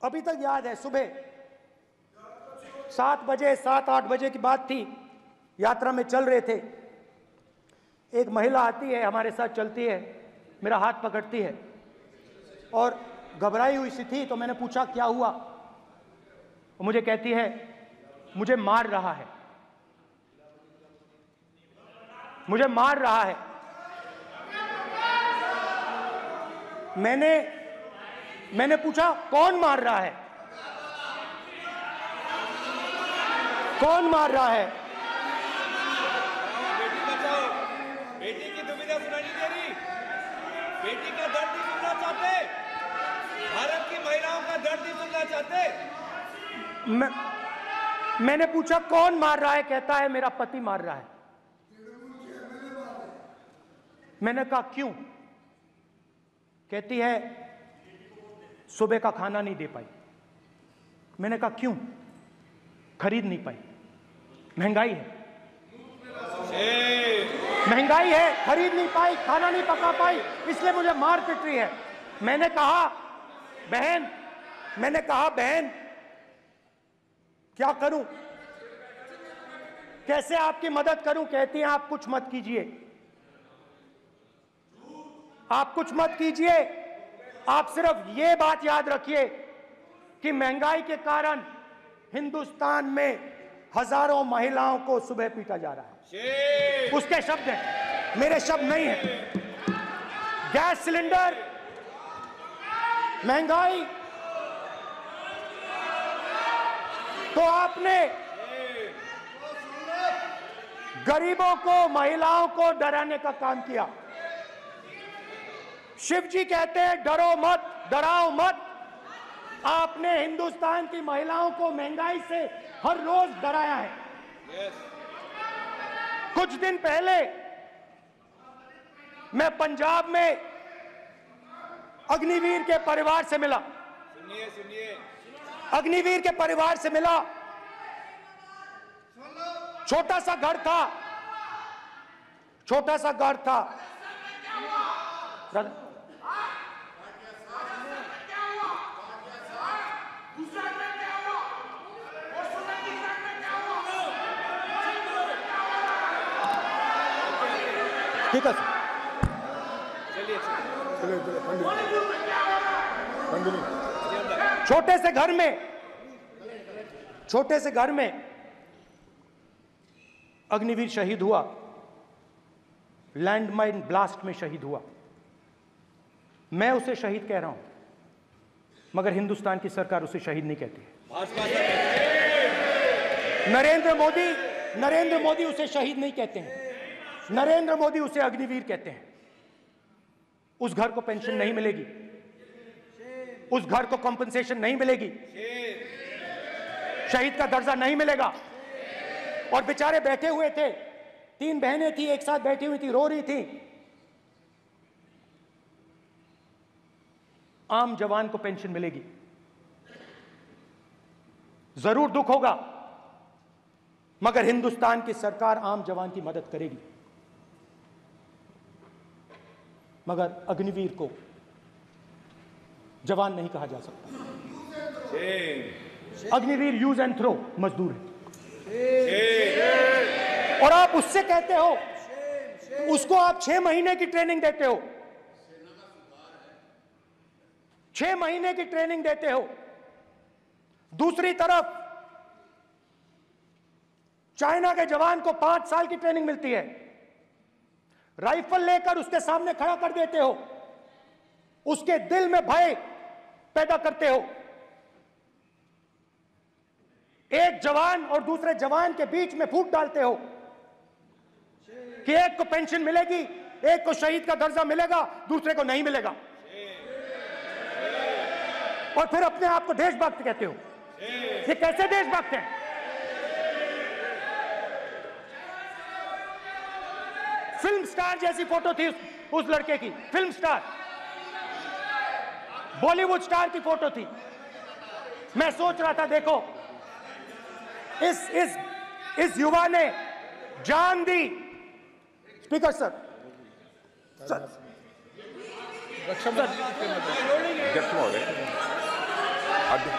अभी तक याद है, सुबह 7 बजे 7-8 बजे की बात थी, यात्रा में चल रहे थे, एक महिला आती है, हमारे साथ चलती है, मेरा हाथ पकड़ती है और घबराई हुई सी थी। तो मैंने पूछा क्या हुआ, वो मुझे कहती है मुझे मार रहा है, मुझे मार रहा है। मैंने पूछा कौन मार रहा है, कौन मार रहा है? बेटी बचाओ, बेटी की दुविधा सुनाई दे रही, बेटी का दर्द नहीं सुनना चाहते, भारत की महिलाओं का दर्द नहीं सुनना चाहते। मैंने पूछा कौन मार रहा है, कहता है मेरा पति मार रहा है। मैंने कहा क्यों? कहती है सुबह का खाना नहीं दे पाई। मैंने कहा क्यों? खरीद नहीं पाई, महंगाई है, महंगाई है, खरीद नहीं पाई, खाना नहीं पका पाई, इसलिए मुझे मार पिट रही है। मैंने कहा बहन क्या करूं, कैसे आपकी मदद करूं? कहती हैं आप कुछ मत कीजिए, आप कुछ मत कीजिए, आप सिर्फ ये बात याद रखिए कि महंगाई के कारण हिंदुस्तान में हजारों महिलाओं को सुबह पीटा जा रहा है। उसके शब्द हैं, मेरे शब्द नहीं हैं। गैस सिलेंडर, महंगाई, तो आपने गरीबों को, महिलाओं को डराने का काम किया। शिव जी कहते हैं डरो मत, डराओ मत। आपने हिंदुस्तान की महिलाओं को महंगाई से हर रोज डराया है। कुछ दिन पहले मैं पंजाब में अग्निवीर के परिवार से मिला। सुनिए अग्निवीर के परिवार से मिला। छोटा सा घर था, छोटा सा घर था। ठीक है सर, छोटे से घर में अग्निवीर शहीद हुआ, लैंडमाइन ब्लास्ट में शहीद हुआ। मैं उसे शहीद कह रहा हूं, मगर हिंदुस्तान की सरकार उसे शहीद नहीं कहती है। नरेंद्र मोदी उसे शहीद नहीं कहते हैं। नरेंद्र मोदी उसे अग्निवीर कहते हैं। उस घर को पेंशन नहीं मिलेगी, उस घर को कॉम्पनसेशन नहीं मिलेगी, शहीद का दर्जा नहीं मिलेगा। और बेचारे बैठे हुए थे, 3 बहनें थी, एक साथ बैठी हुई थी, रो रही थी। आम जवान को पेंशन मिलेगी, जरूर दुख होगा, मगर हिंदुस्तान की सरकार आम जवान की मदद करेगी। मगर अग्निवीर को जवान नहीं कहा जा सकता। अग्निवीर यूज एंड थ्रो मजदूर है। और आप उससे कहते हो, उसको आप 6 महीने की ट्रेनिंग देते हो, 6 महीने की ट्रेनिंग देते हो। दूसरी तरफ चाइना के जवान को 5 साल की ट्रेनिंग मिलती है, राइफल लेकर उसके सामने खड़ा कर देते हो, उसके दिल में भय पैदा करते हो। एक जवान और दूसरे जवान के बीच में फूट डालते हो कि एक को पेंशन मिलेगी, एक को शहीद का दर्जा मिलेगा, दूसरे को नहीं मिलेगा। और फिर अपने आप को देशभक्त कहते हो। ये कैसे देशभक्त हैं? फिल्म स्टार जैसी फोटो थी उस लड़के की, फिल्म स्टार, बॉलीवुड स्टार की फोटो थी। मैं सोच रहा था, देखो इस युवा ने जान दी। स्पीकर सर,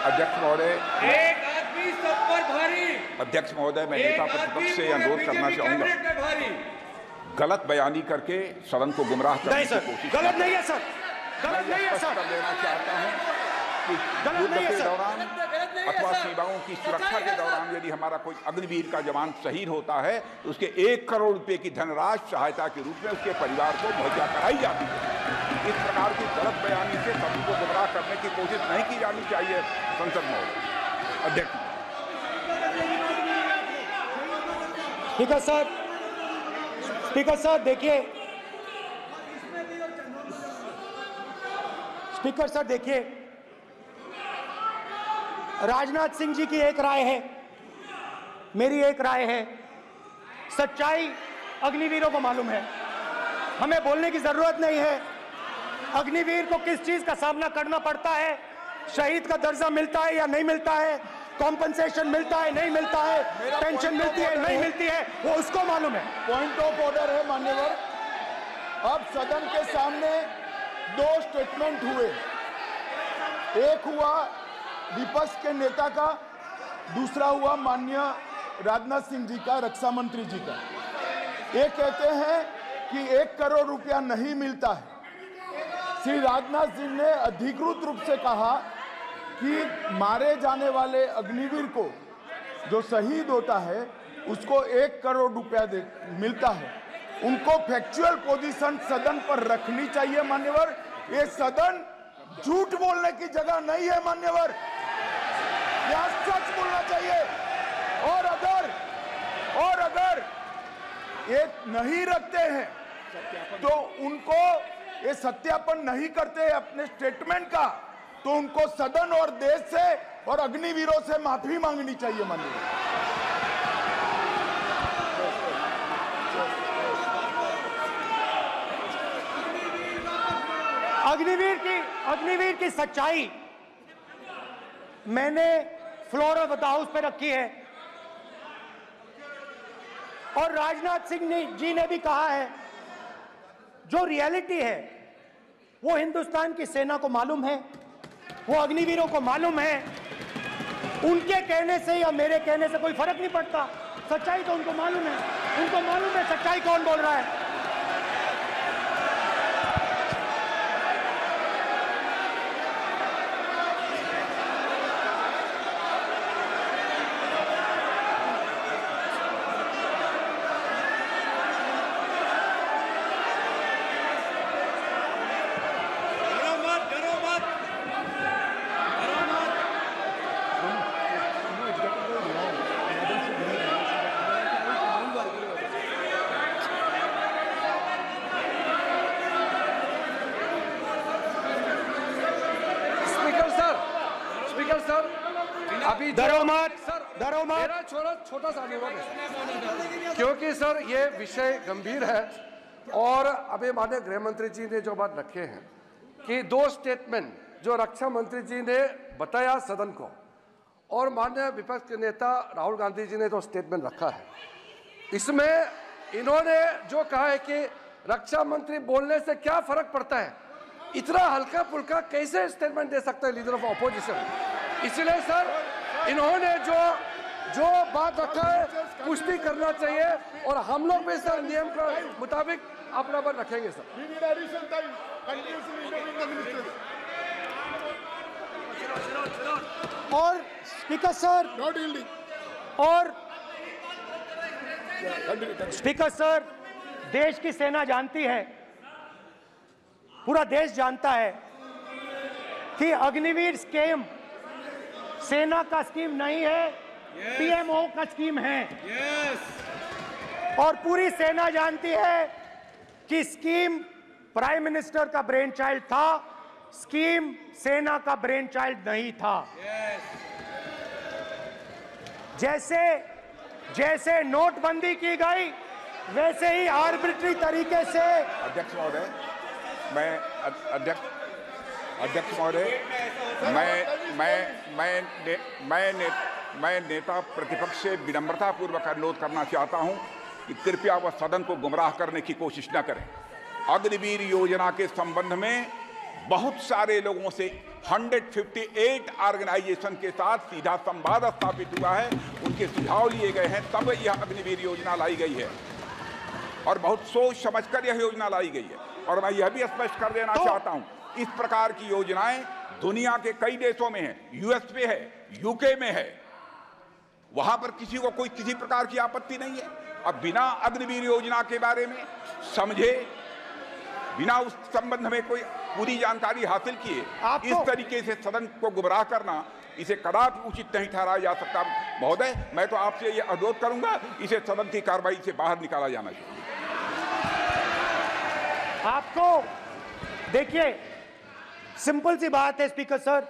अध्यक्ष महोदय, एक आदमी सब पर भारी। अध्यक्ष महोदय, मैं नेता प्रतिपक्ष से अनुरोध करना चाहूंगा, गलत बयानी करके सदन को गुमराह करने की कोशिश। गलत नहीं है सर, गलत नहीं है सर। लेना चाहता हूं कि युद्ध के दौरान अथवा सीमाओं की सुरक्षा के दौरान यदि हमारा कोई अग्निवीर का जवान शहीद होता है तो उसके 1 करोड़ रुपए की धनराशि सहायता के रूप में उसके परिवार को मुहैया कराई जाती है। इस प्रकार की गलत बयानी से सभी को गुमराह करने की कोशिश नहीं की जानी चाहिए। संसद महोदय, अध्यक्ष। स्पीकर सर, स्पीकर सर देखिए, स्पीकर सर देखिए, राजनाथ सिंह जी की एक राय है, मेरी एक राय है। सच्चाई अग्निवीरों को मालूम है, हमें बोलने की जरूरत नहीं है। अग्निवीर को किस चीज का सामना करना पड़ता है, शहीद का दर्जा मिलता है या नहीं मिलता है, कॉम्पनसेशन मिलता है नहीं मिलता है, पेंशन मिलती है नहीं मिलती है, वो उसको मालूम है। पॉइंट ऑफ ऑर्डर है मान्यवर। अब सदन के सामने 2 स्टेटमेंट हुए, एक हुआ विपक्ष के नेता का, दूसरा हुआ माननीय राजनाथ सिंह जी का, रक्षा मंत्री जी का। ये कहते हैं कि 1 करोड़ रुपया नहीं मिलता है। श्री राजनाथ सिंह ने अधिकृत रूप से कहा कि मारे जाने वाले अग्निवीर को जो शहीद होता है उसको 1 करोड़ रुपया मिलता है। उनको फैक्चुअल पोजीशन सदन पर रखनी चाहिए मान्यवर। ये सदन झूठ बोलने की जगह नहीं है मान्यवर, यह सच बोलना चाहिए। और अगर ये नहीं रखते हैं तो उनको ये सत्यापन नहीं करते अपने स्टेटमेंट का, तो उनको सदन और देश से और अग्निवीरों से माफी मांगनी चाहिए माननीय। अग्निवीर की सच्चाई मैंने फ्लोर ऑफ द हाउस पे रखी है और राजनाथ सिंह जी ने भी कहा है, जो रियलिटी है वो हिंदुस्तान की सेना को मालूम है, वो अग्निवीरों को मालूम है। उनके कहने से या मेरे कहने से कोई फर्क नहीं पड़ता, सच्चाई तो उनको मालूम है। उनको मालूम है सच्चाई कौन बोल रहा है। मेरा छोटा सा अनुरोध है, क्योंकि सर ये विषय गंभीर है और अभी माननीय गृह मंत्री जी ने जो बात रखे हैं कि 2 स्टेटमेंट जो रक्षा मंत्री जी ने बताया सदन को और माननीय विपक्ष के नेता राहुल गांधी जी ने जो स्टेटमेंट रखा है, इसमें इन्होंने जो कहा है कि रक्षा मंत्री बोलने से क्या फर्क पड़ता है, इतना हल्का फुल्का कैसे स्टेटमेंट दे सकता है लीडर ऑफ ऑपोजिशन। इसलिए सर इन्होंने जो बात रखा है पुष्टि करना चाहिए और हम लोग भी सर नियम के मुताबिक अपना बात रखेंगे सर। और स्पीकर सर स्पीकर सर, देश की सेना जानती है, पूरा देश जानता है कि अग्निवीर स्कीम सेना का स्कीम नहीं है, पीएमओ का स्कीम है। और पूरी सेना जानती है कि स्कीम प्राइम मिनिस्टर का ब्रेन चाइल्ड था, स्कीम सेना का ब्रेन चाइल्ड नहीं था। जैसे नोटबंदी की गई वैसे ही आर्बिट्री तरीके से। अध्यक्ष महोदय, अध्यक्ष महोदय, मैं नेता प्रतिपक्ष से विनम्रता पूर्वक अनुरोध करना चाहता हूं कि कृपया वह सदन को गुमराह करने की कोशिश न करें। अग्निवीर योजना के संबंध में बहुत सारे लोगों से 158 ऑर्गेनाइजेशन के साथ सीधा संवाद स्थापित हुआ है, उनके सुझाव लिए गए हैं, तब यह अग्निवीर योजना लाई गई है और बहुत सोच समझकर यह योजना लाई गई है। और मैं यह भी स्पष्ट कर देना चाहता हूं, इस प्रकार की योजनाएं दुनिया के कई देशों में है, यूएस में है, यूके में है, वहां पर किसी को कोई किसी प्रकार की आपत्ति नहीं है। अब बिना अग्निवीर योजना के बारे में समझे, बिना उस संबंध में कोई पूरी जानकारी हासिल किए इस तरीके से सदन को गुमराह करना, इसे कदापि उचित नहीं ठहराया जा सकता। महोदय, मैं तो आपसे यह अनुरोध करूंगा, इसे सदन की कार्रवाई से बाहर निकाला जाना चाहिए। आपको देखिए, सिंपल सी बात है स्पीकर सर,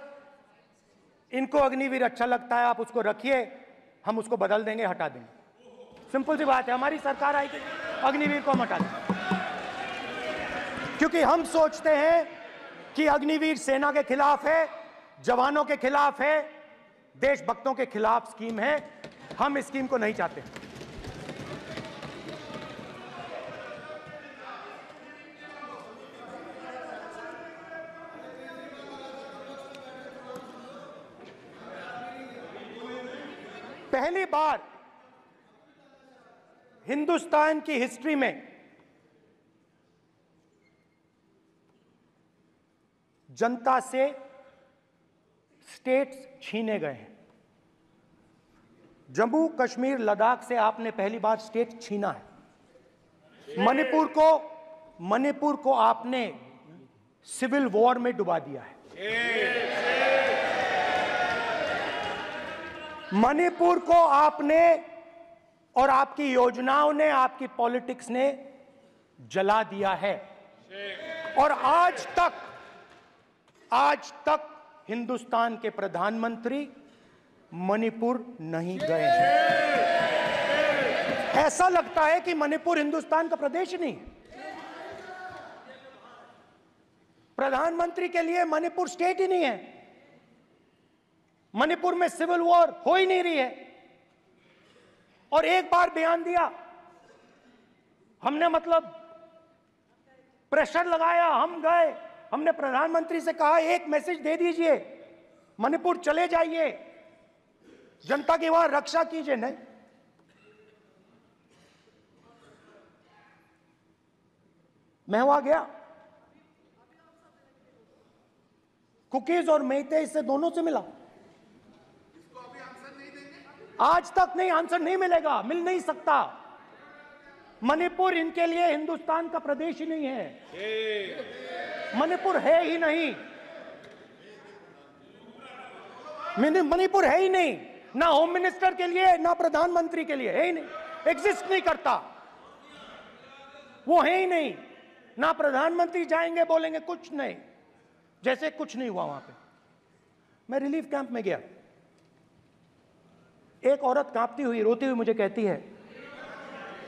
इनको अग्निवीर अच्छा लगता है, आप उसको रखिए, हम उसको बदल देंगे, हटा देंगे। सिंपल सी बात है, हमारी सरकार आएगी, अग्निवीर को हम हटा देंगे, क्योंकि हम सोचते हैं कि अग्निवीर सेना के खिलाफ है, जवानों के खिलाफ है, देशभक्तों के खिलाफ स्कीम है। हम इस स्कीम को नहीं चाहते। पहली बार हिंदुस्तान की हिस्ट्री में जनता से स्टेट्स छीने गए हैं। जम्मू कश्मीर लद्दाख से आपने पहली बार स्टेट छीना है। मणिपुर को आपने सिविल वॉर में डुबा दिया है। मणिपुर को आपने और आपकी योजनाओं ने, आपकी पॉलिटिक्स ने जला दिया है। और आज तक हिंदुस्तान के प्रधानमंत्री मणिपुर नहीं गए हैं। ऐसा लगता है कि मणिपुर हिंदुस्तान का प्रदेश नहीं है। प्रधानमंत्री के लिए मणिपुर स्टेट ही नहीं है। मणिपुर में सिविल वॉर हो ही नहीं रही है। और एक बार बयान दिया हमने, मतलब प्रेशर लगाया, हम गए, हमने प्रधानमंत्री से कहा एक मैसेज दे दीजिए, मणिपुर चले जाइए, जनता की वहां रक्षा कीजिए। नहीं, मैं वहां गया, कुकीज और मेहते से दोनों से मिला। आज तक नहीं, आंसर नहीं मिलेगा, मिल नहीं सकता। मणिपुर इनके लिए हिंदुस्तान का प्रदेश ही नहीं है। मणिपुर है ही नहीं, मणिपुर है ही नहीं, ना होम मिनिस्टर के लिए ना प्रधानमंत्री के लिए, है ही नहीं, एग्जिस्ट नहीं करता, वो है ही नहीं। ना प्रधानमंत्री जाएंगे बोलेंगे कुछ नहीं, जैसे कुछ नहीं हुआ वहां पे। मैं रिलीफ कैंप में गया, एक औरत कांपती हुई, रोती हुई मुझे कहती है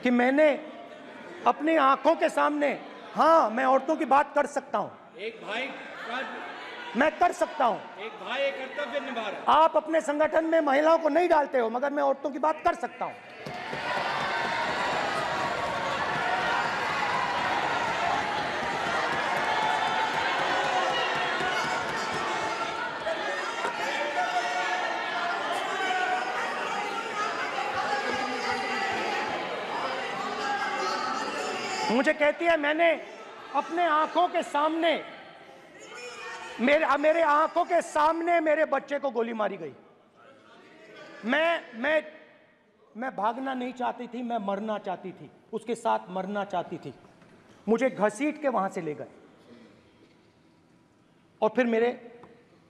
कि मैंने अपनी आंखों के सामने, हाँ मैं औरतों की बात कर सकता हूं, एक भाई मैं कर सकता हूं, एक भाई एक कर्तव्य निभा रहा है। आप अपने संगठन में महिलाओं को नहीं डालते हो, मगर मैं औरतों की बात कर सकता हूं। मुझे कहती है मैंने अपने आंखों के सामने, मेरे आंखों के सामने मेरे बच्चे को गोली मारी गई। मैं भागना नहीं चाहती थी, मैं मरना चाहती थी, उसके साथ मरना चाहती थी। मुझे घसीट के वहां से ले गए और फिर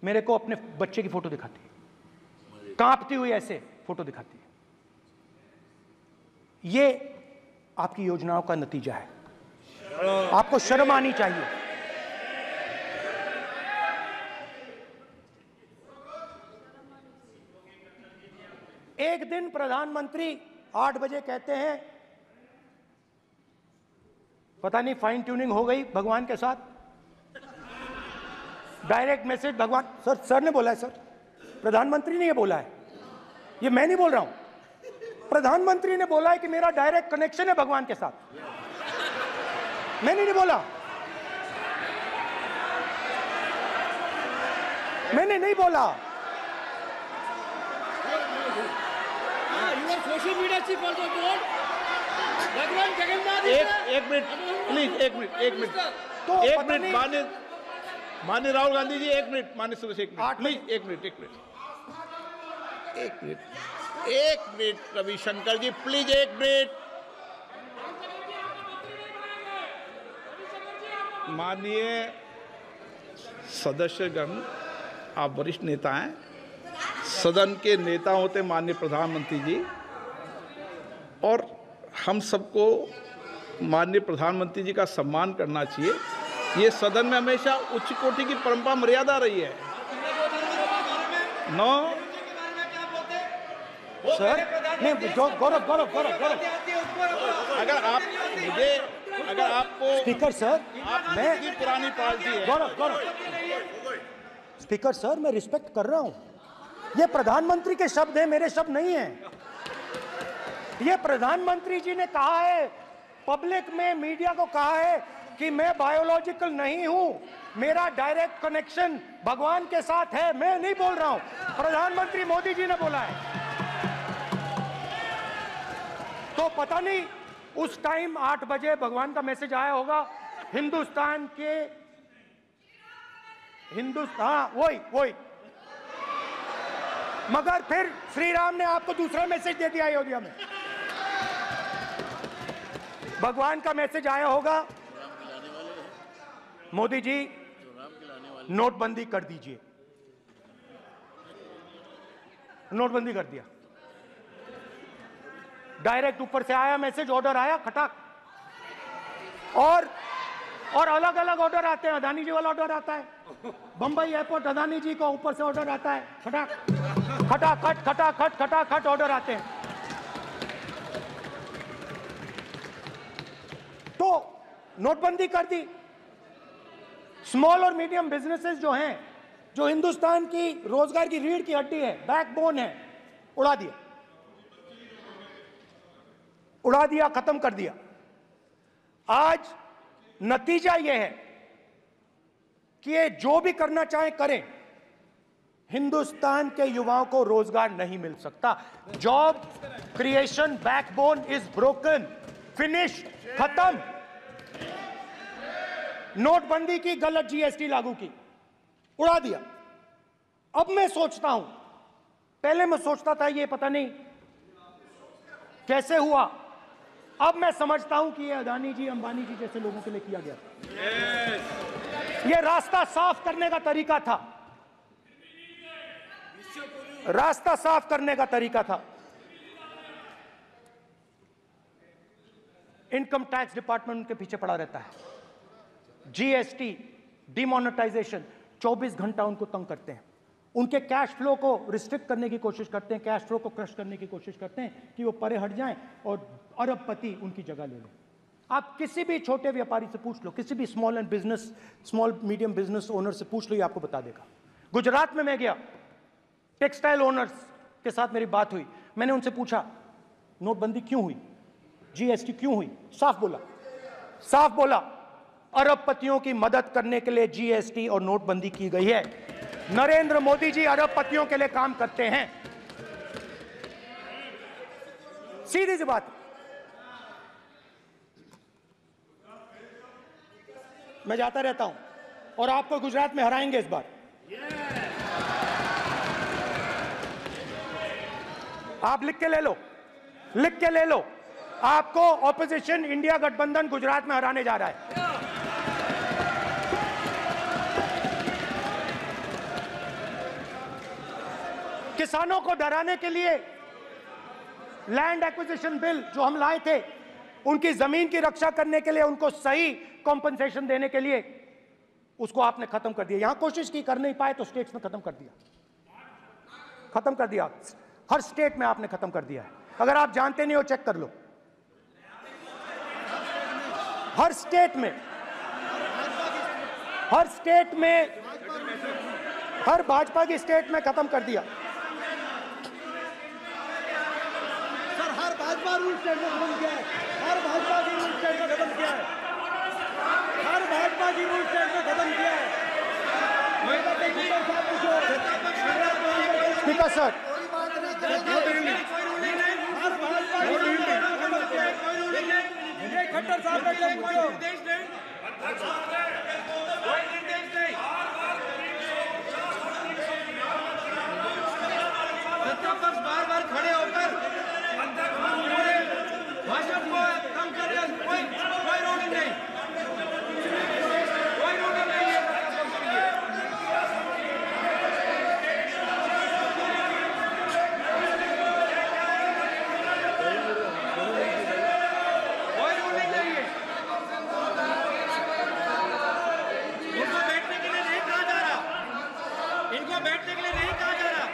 मेरे को अपने बच्चे की फोटो दिखाती है, कांपती हुई ऐसे फोटो दिखाती है। ये आपकी योजनाओं का नतीजा है। आपको शर्म आनी चाहिए। एक दिन प्रधानमंत्री 8 बजे कहते हैं, पता नहीं फाइन ट्यूनिंग हो गई भगवान के साथ, डायरेक्ट मैसेज भगवान, सर ने बोला है, सर प्रधानमंत्री ने ये बोला है, ये मैं नहीं बोल रहा हूं, प्रधानमंत्री ने बोला है कि मेरा डायरेक्ट कनेक्शन है भगवान के साथ। मैंने नहीं बोला, मैंने नहीं बोला। Social media chief also told भगवान जगन्नाथ। एक मिनट प्लीज, एक मिनट तो एक मिनट माननीय राहुल गांधी जी, एक मिनट, माननीय सुरेश, एक मिनट प्लीज, एक मिनट रविशंकर जी प्लीज, एक मिनट। माननीय सदस्यगण, आप वरिष्ठ नेता हैं, सदन के नेता होते माननीय प्रधानमंत्री जी, और हम सबको माननीय प्रधानमंत्री जी का सम्मान करना चाहिए। ये सदन में हमेशा उच्च कोटि की परंपरा मर्यादा रही है। नो सर, नहीं, गौरव, अगर आपको स्पीकर सर, मैं पुरानी पार्टी है। गौरव, स्पीकर सर, मैं रिस्पेक्ट कर रहा हूं। ये प्रधानमंत्री के शब्द हैं, मेरे शब्द नहीं हैं। ये प्रधानमंत्री जी ने कहा है, पब्लिक में, मीडिया को कहा है कि मैं बायोलॉजिकल नहीं हूं, मेरा डायरेक्ट कनेक्शन भगवान के साथ है। मैं नहीं बोल रहा हूं, प्रधानमंत्री मोदी जी ने बोला है। तो पता नहीं उस टाइम 8 बजे भगवान का मैसेज आया होगा, हिंदुस्तान, वही मगर फिर श्री राम ने आपको दूसरा मैसेज दे दिया अयोध्या में। भगवान का मैसेज आया होगा, मोदी जी नोटबंदी कर दीजिए। नोटबंदी कर दिया, डायरेक्ट ऊपर से आया मैसेज, ऑर्डर आया खटाक। और अलग अलग ऑर्डर आते हैं। अदानी जी वाला ऑर्डर आता है, बंबई एयरपोर्ट अदानी जी को ऊपर से ऑर्डर आता है, खटाखट खटाखट खटाखट ऑर्डर आते हैं। तो नोटबंदी कर दी। स्मॉल और मीडियम बिजनेसेस जो हैं, जो हिंदुस्तान की रोजगार की रीढ़ की हड्डी है, बैकबोन है, उड़ा दिया, उड़ा दिया, खत्म कर दिया। आज नतीजा यह है कि ये जो भी करना चाहे करें, हिंदुस्तान के युवाओं को रोजगार नहीं मिल सकता। Job creation backbone is broken, finish, खत्म। नोटबंदी की, गलत जीएसटी लागू की, उड़ा दिया। अब मैं सोचता हूं, पहले मैं सोचता था ये पता नहीं कैसे हुआ, अब मैं समझता हूं कि ये अदानी जी, अंबानी जी जैसे लोगों के लिए किया गया। ये रास्ता साफ करने का तरीका था, रास्ता साफ करने का तरीका था। इनकम टैक्स डिपार्टमेंट उनके पीछे पड़ा रहता है। जीएसटी, डिमोनेटाइजेशन, 24 घंटा उनको तंग करते हैं। उनके कैश फ्लो को रिस्ट्रिक्ट करने की कोशिश करते हैं, कैश फ्लो को क्रश करने की कोशिश करते हैं कि वो परे हट जाएं और अरबपति उनकी जगह ले लें। आप किसी भी छोटे व्यापारी से पूछ लो, किसी भी स्मॉल मीडियम बिजनेस ओनर से पूछ लो, ये आपको बता देगा। गुजरात में मैं गया, टेक्सटाइल ओनर्स के साथ मेरी बात हुई। मैंने उनसे पूछा नोटबंदी क्यों हुई, जीएसटी क्यों हुई? साफ बोला अरबपतियों की मदद करने के लिए जीएसटी और नोटबंदी की गई है। नरेंद्र मोदी जी अरबपतियों के लिए काम करते हैं, सीधी सी बात। मैं जाता रहता हूं और आपको गुजरात में हराएंगे इस बार। आप लिख के ले लो, आपको ऑपोजिशन इंडिया गठबंधन गुजरात में हराने जा रहा है। किसानों को डराने के लिए लैंड एक्विजिशन बिल जो हम लाए थे, उनकी जमीन की रक्षा करने के लिए, उनको सही कॉम्पनसेशन देने के लिए, उसको आपने खत्म कर दिया। यहां कोशिश की, कर नहीं पाए तो स्टेट्स में खत्म कर दिया। हर स्टेट में आपने खत्म कर दिया है। अगर आप जानते नहीं हो, चेक कर लो। हर स्टेट में, हर भाजपा की स्टेट में खत्म कर दिया। सर, हर भाजपा रूल स्टेट में खत्म किया है। हर भाजपा की रूल स्टेट में खत्म किया है। हर भाजपा की रूल स्टेट में खत्म किया है। स्पीकर सर, खट्टर साहब ने क्या पूछो? सत्तापक्ष बार खड़े होकर भाषण को कम कर रहे हैं। कोई रूलिंग नहीं, कोई रूलिंग नहीं है सत्तापक्ष के लिए। कोई रूलिंग नहीं है। इनको बैठने के लिए नहीं कहा जा रहा, इनको बैठने के लिए नहीं कहा जा रहा,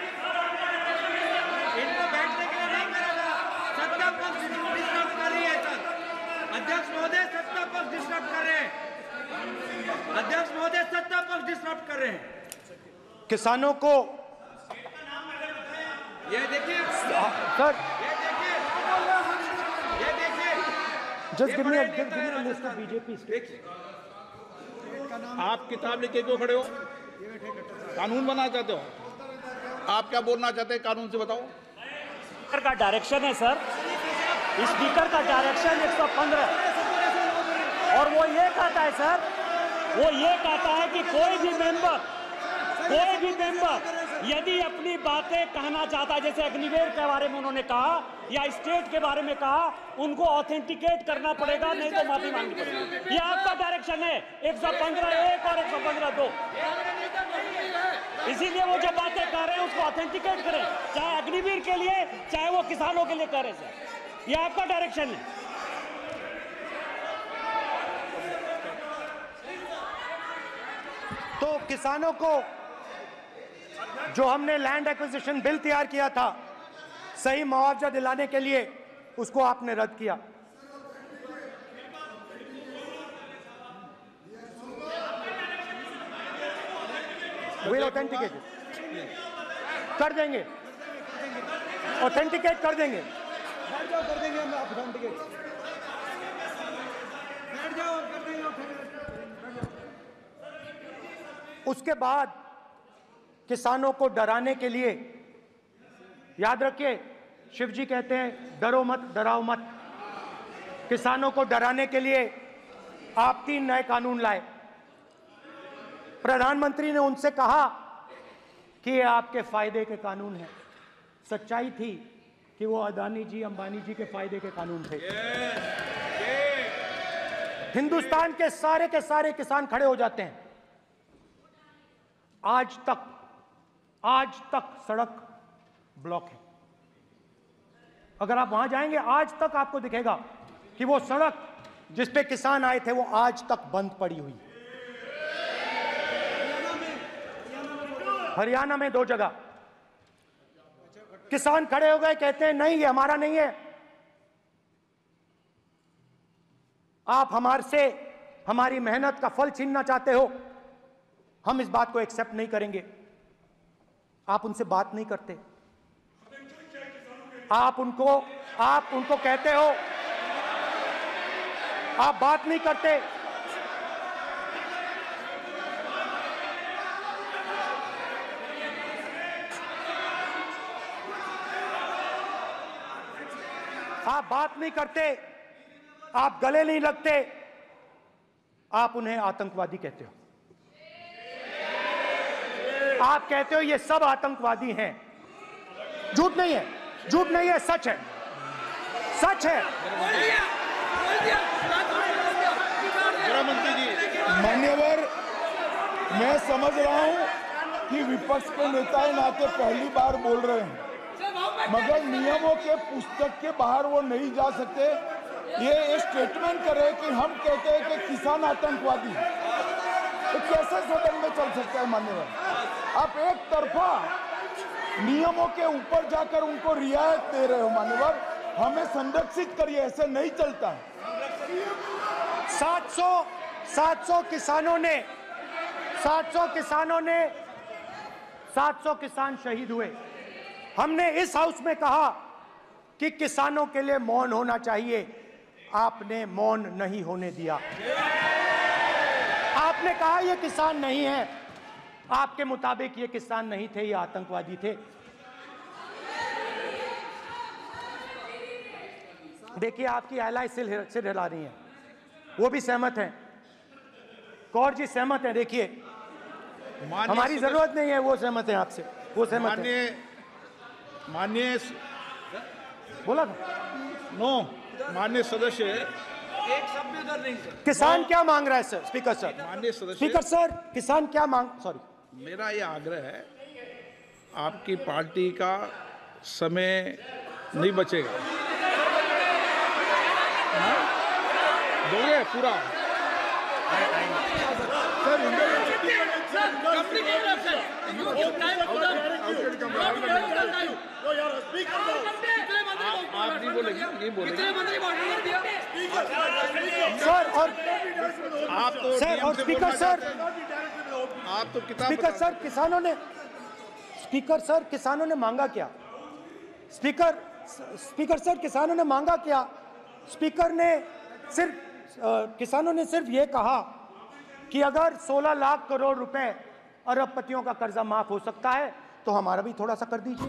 इनको बैठने के लिए नहीं कहा जा रहा। सत्ता पक्ष डिस्टर्ब कर रही है सर। अध्यक्ष महोदय, सत्ता पक्ष डिस्टर्ब कर रहे हैं। अध्यक्ष महोदय, सत्ता पक्ष डिस्टर्ब कर रहे हैं। किसानों को ये देखिए सर, ये देखिए just give me a list of BJP states. आप किताब लेके क्यों खड़े हो? कानून बनाना चाहते हो? आप क्या बोलना चाहते हैं, कानून से बताओ। स्पीकर का डायरेक्शन है सर, स्पीकर का डायरेक्शन 115, और वो ये कहता है सर, वो ये कहता है कि कोई भी मेंबर यदि अपनी बातें कहना चाहता है, जैसे अग्निवीर के बारे में उन्होंने कहा या स्टेट के बारे में कहा, उनको ऑथेंटिकेट करना पड़ेगा, नहीं तो माफी मांगनी पड़ेगी। ये आपका डायरेक्शन है 115(1) और 115(2). इसीलिए वो जो बातें कह रहे हैं उसको ऑथेंटिकेट करें, चाहे अग्निवीर के लिए चाहे वो किसानों के लिए कह रहे सर। ये आपका डायरेक्शन है। तो किसानों को जो हमने लैंड एक्विजिशन बिल तैयार किया था सही मुआवजा दिलाने के लिए, उसको आपने रद्द किया। विल ऑथेंटिकेट कर देंगे, ऑथेंटिकेट कर देंगे, बैठ जाओ, कर देंगे हम ऑथेंटिकेट। बैठ जाओ, कर देंगे ऑथेंटिकेट। उसके बाद किसानों को डराने के लिए, याद रखिए शिव जी कहते हैं डरो मत डराओ मत, किसानों को डराने के लिए आप 3 नए कानून लाए। प्रधानमंत्री ने उनसे कहा कि ये आपके फायदे के कानून हैं। सच्चाई थी कि वो अदानी जी अंबानी जी के फायदे के कानून थे। हिंदुस्तान के सारे किसान खड़े हो जाते हैं। आज तक सड़क ब्लॉक है। अगर आप वहां जाएंगे आज तक आपको दिखेगा कि वो सड़क जिस पे किसान आए थे वो आज तक बंद पड़ी हुई। हरियाणा में 2 जगह किसान खड़े हो गए, कहते हैं नहीं ये हमारा नहीं है, आप हमारे से हमारी मेहनत का फल छीनना चाहते हो, हम इस बात को एक्सेप्ट नहीं करेंगे। आप उनसे बात नहीं करते, आप उनको कहते हो, आप बात नहीं करते। आप बात नहीं करते, आप गले नहीं लगते, आप उन्हें आतंकवादी कहते हो। आप कहते हो ये सब आतंकवादी हैं। झूठ नहीं है, झूठ नहीं है, सच है, सच है। मान्यवर, मैं समझ रहा हूं कि विपक्ष के नेता नाते पहली बार बोल रहे हैं, मगर नियमों के पुस्तक के बाहर वो नहीं जा सकते। ये स्टेटमेंट करे कि हम कहते हैं कि किसान आतंकवादी, तो कैसे सदन में चल सकता है मान्यवर? आप एक तरफा नियमों के ऊपर जाकर उनको रियायत दे रहे हो मान्यवर, हमें संरक्षित करिए, ऐसे नहीं चलता। 700 किसान शहीद हुए। हमने इस हाउस में कहा कि किसानों के लिए मौन होना चाहिए, आपने मौन नहीं होने दिया। आपने कहा ये किसान नहीं है, आपके मुताबिक ये किसान नहीं थे, ये आतंकवादी थे। देखिए आपकी एलाय सिर हिला रही है, वो भी सहमत हैं, कौर जी सहमत हैं। देखिए हमारी जरूरत नहीं है, वो सहमत हैं आपसे, वो सहमत हैं। माननीय बोला था नो, माननीय सदस्य, एक शब्द उधर नहीं सर। किसान क्या मांग रहा है सर? स्पीकर सर, माननीय सदस्य, स्पीकर सर, किसान क्या सॉरी, मेरा ये आग्रह है, आपकी पार्टी का समय नहीं बचेगा। दोगे पूरा? आप नहीं बोलेंगे, नहीं बोलेंगे सर। और आप तो सर और स्पीकर सर, आप तो किताब स्पीकर सर, किसानों ने मांगा क्या? स्पीकर सर, किसानों ने मांगा क्या? स्पीकर ने किसानों ने सिर्फ ये कहा कि अगर 16 लाख करोड़ रुपए अरबपतियों का कर्जा माफ हो सकता है तो हमारा भी थोड़ा सा कर दीजिए।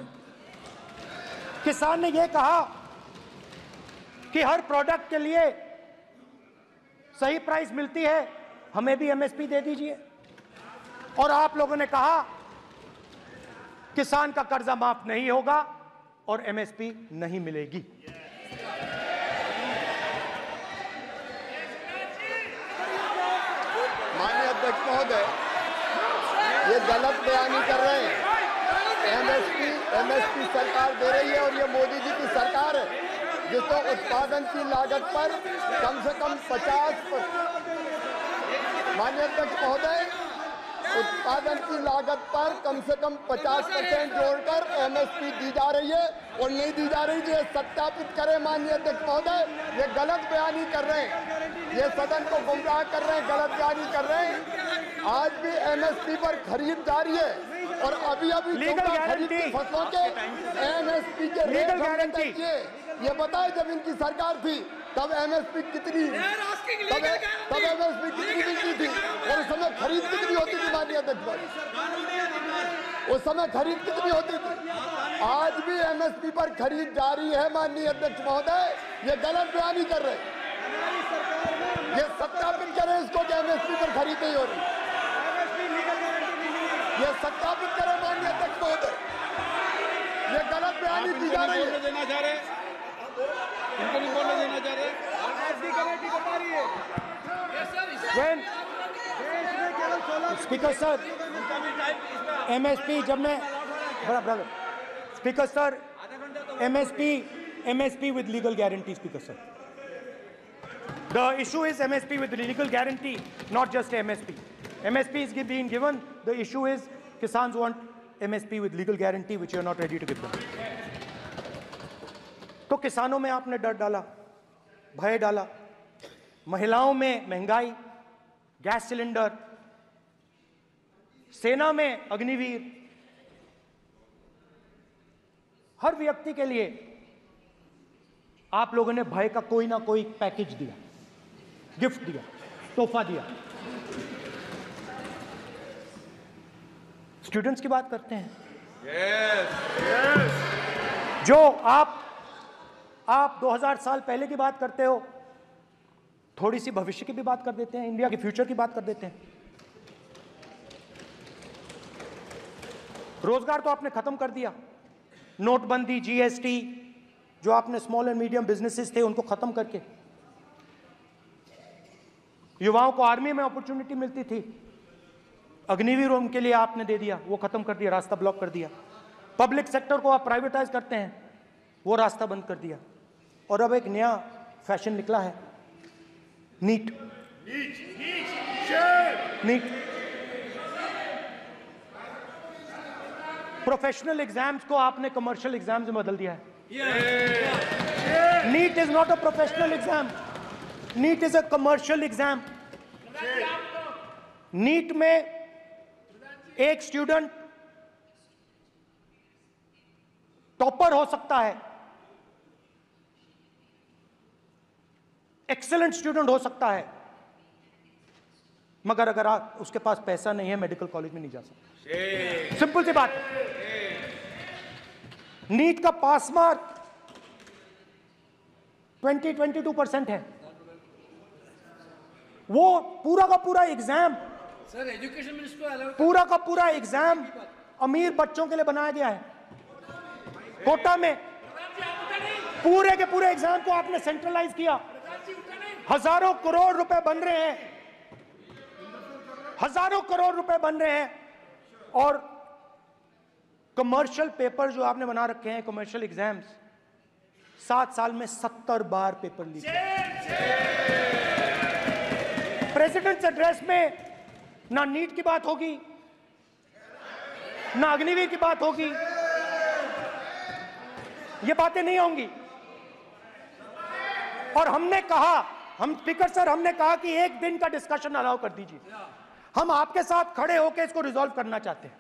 किसान ने यह कहा कि हर प्रोडक्ट के लिए सही प्राइस मिलती है, हमें भी एमएसपी दे दीजिए। और आप लोगों ने कहा किसान का कर्जा माफ नहीं होगा और एमएसपी नहीं मिलेगी। माननीय अध्यक्ष महोदय, ये गलत बयानी कर रहे हैं। एमएसपी सरकार दे रही है और ये मोदी जी की सरकार है जिसको उत्पादन की लागत पर कम से कम 50%, माननीय अध्यक्ष महोदय, उत्पादन की लागत पर कम से कम 50% जोड़कर एमएसपी दी जा रही है और नहीं दी जा रही। ये सत्यापित करें माननीय अध्यक्ष महोदय, ये गलत बयानी कर रहे हैं, ये सदन को गुमराह कर रहे हैं, गलत बयानी कर रहे हैं। आज भी एमएसपी पर खरीद जारी है और अभी खरीद की फसलों के एमएसपी के रेट तय किए। ये बताए जब इनकी सरकार थी तब एमएसपी कितनी मिलती थी और उस समय खरीद कितनी होती थी माननीय अध्यक्ष, उस समय खरीद कितनी होती थी। आज भी एमएसपी पर खरीद जारी है माननीय अध्यक्ष महोदय, ये गलत बयानी कर रहे हैं। ये सत्यापित करें इसको कि एमएसपी पर खरीद नहीं हो रही, ये सत्यापित करें माननीय अध्यक्ष महोदय, ये गलत बयानी की जा रही है। देना चाह रहे हैं, इनको नहीं बोलने देना चाह रहे हैं। स्पीकर सर, एमएसपी जब मैं brother speaker sir, MSP with legal guarantee, Speaker sir. The issue is MSP with legal guarantee, not just MSP. MSP is being given. The issue is Kisans want MSP with legal guarantee, which you are not ready to give them. तो किसानों में आपने डर डाला, भय डाला, महिलाओं में महंगाई, गैस सिलेंडर, सेना में अग्निवीर, हर व्यक्ति के लिए आप लोगों ने भय का कोई ना कोई पैकेज दिया, गिफ्ट दिया, तोहफा दिया। स्टूडेंट्स की बात करते हैं। जो आप 2000 साल पहले की बात करते हो, थोड़ी सी भविष्य की भी बात कर देते हैं, इंडिया के फ्यूचर की बात कर देते हैं। रोजगार तो आपने खत्म कर दिया, नोटबंदी, जीएसटी, जो आपने स्मॉल एंड मीडियम बिजनेसेस थे उनको खत्म करके, युवाओं को आर्मी में अपॉर्चुनिटी मिलती थी, अग्निवीर उनके लिए आपने दे दिया, वो खत्म कर दिया, रास्ता ब्लॉक कर दिया। पब्लिक सेक्टर को आप प्राइवेटाइज करते हैं, वो रास्ता बंद कर दिया। और अब एक नया फैशन निकला है, नीट। प्रोफेशनल एग्जाम्स को आपने कमर्शियल एग्जाम्स में बदल दिया है। NEET is not a professional exam, NEET is a commercial exam. NEET में एक स्टूडेंट टॉपर हो सकता है, एक्सेलेंट स्टूडेंट हो सकता है, मगर अगर उसके पास पैसा नहीं है मेडिकल कॉलेज में नहीं जा सकता। सिंपल सी बात। नीट का पास मार्क 22% है। वो पूरा का पूरा एग्जाम, सर एजुकेशन मिनिस्टर पूरा का पूरा एग्जाम अमीर बच्चों के लिए बनाया गया है। कोटा में पूरे के पूरे एग्जाम को आपने सेंट्रलाइज किया। हजारों करोड़ रुपए बन रहे हैं, हजारों करोड़ रुपए बन रहे हैं। और कमर्शियल पेपर जो आपने बना रखे हैं, कमर्शियल एग्जाम्स, 7 साल में 70 बार पेपर लीक। प्रेसिडेंट्स एड्रेस में ना नीट की बात होगी, ना अग्निवीर की बात होगी, ये बातें नहीं होंगी। और हमने कहा, हम स्पीकर सर, हमने कहा कि एक दिन का डिस्कशन अलाउ कर दीजिए। हम आपके साथ खड़े होकर इसको रिजॉल्व करना चाहते हैं।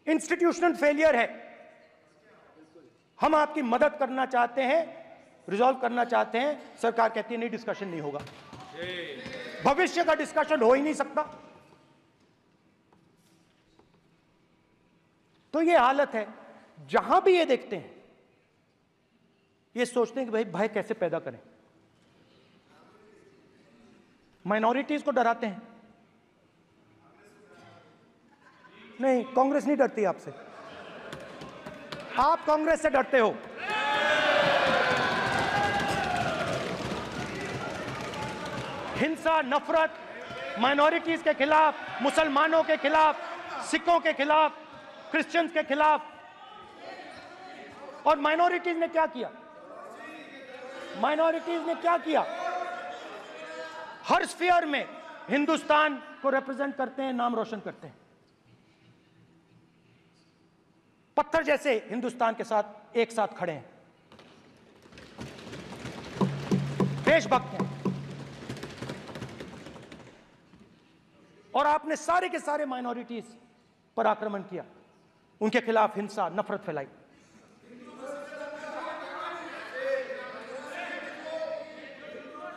इंस्टीट्यूशनल फेलियर है, हम आपकी मदद करना चाहते हैं, रिजॉल्व करना चाहते हैं। सरकार कहती है नहीं, डिस्कशन नहीं होगा, भविष्य का डिस्कशन हो ही नहीं सकता। तो ये हालत है। जहां भी ये देखते हैं, ये सोचते हैं कि भाई भय कैसे पैदा करें, माइनॉरिटीज को डराते हैं। नहीं, कांग्रेस नहीं डरती आपसे, आप कांग्रेस से डरते हो। हिंसा, नफरत, माइनॉरिटीज के खिलाफ, मुसलमानों के खिलाफ, सिखों के खिलाफ, क्रिश्चियंस के खिलाफ। और माइनॉरिटीज ने क्या किया? माइनॉरिटीज ने क्या किया? हर स्फीयर में हिंदुस्तान को रिप्रेजेंट करते हैं, नाम रोशन करते हैं। पत्थर जैसे हिंदुस्तान के साथ एक साथ खड़े हैं, देशभक्त हैं। और आपने सारे के सारे माइनॉरिटीज पर आक्रमण किया, उनके खिलाफ हिंसा, नफरत फैलाई।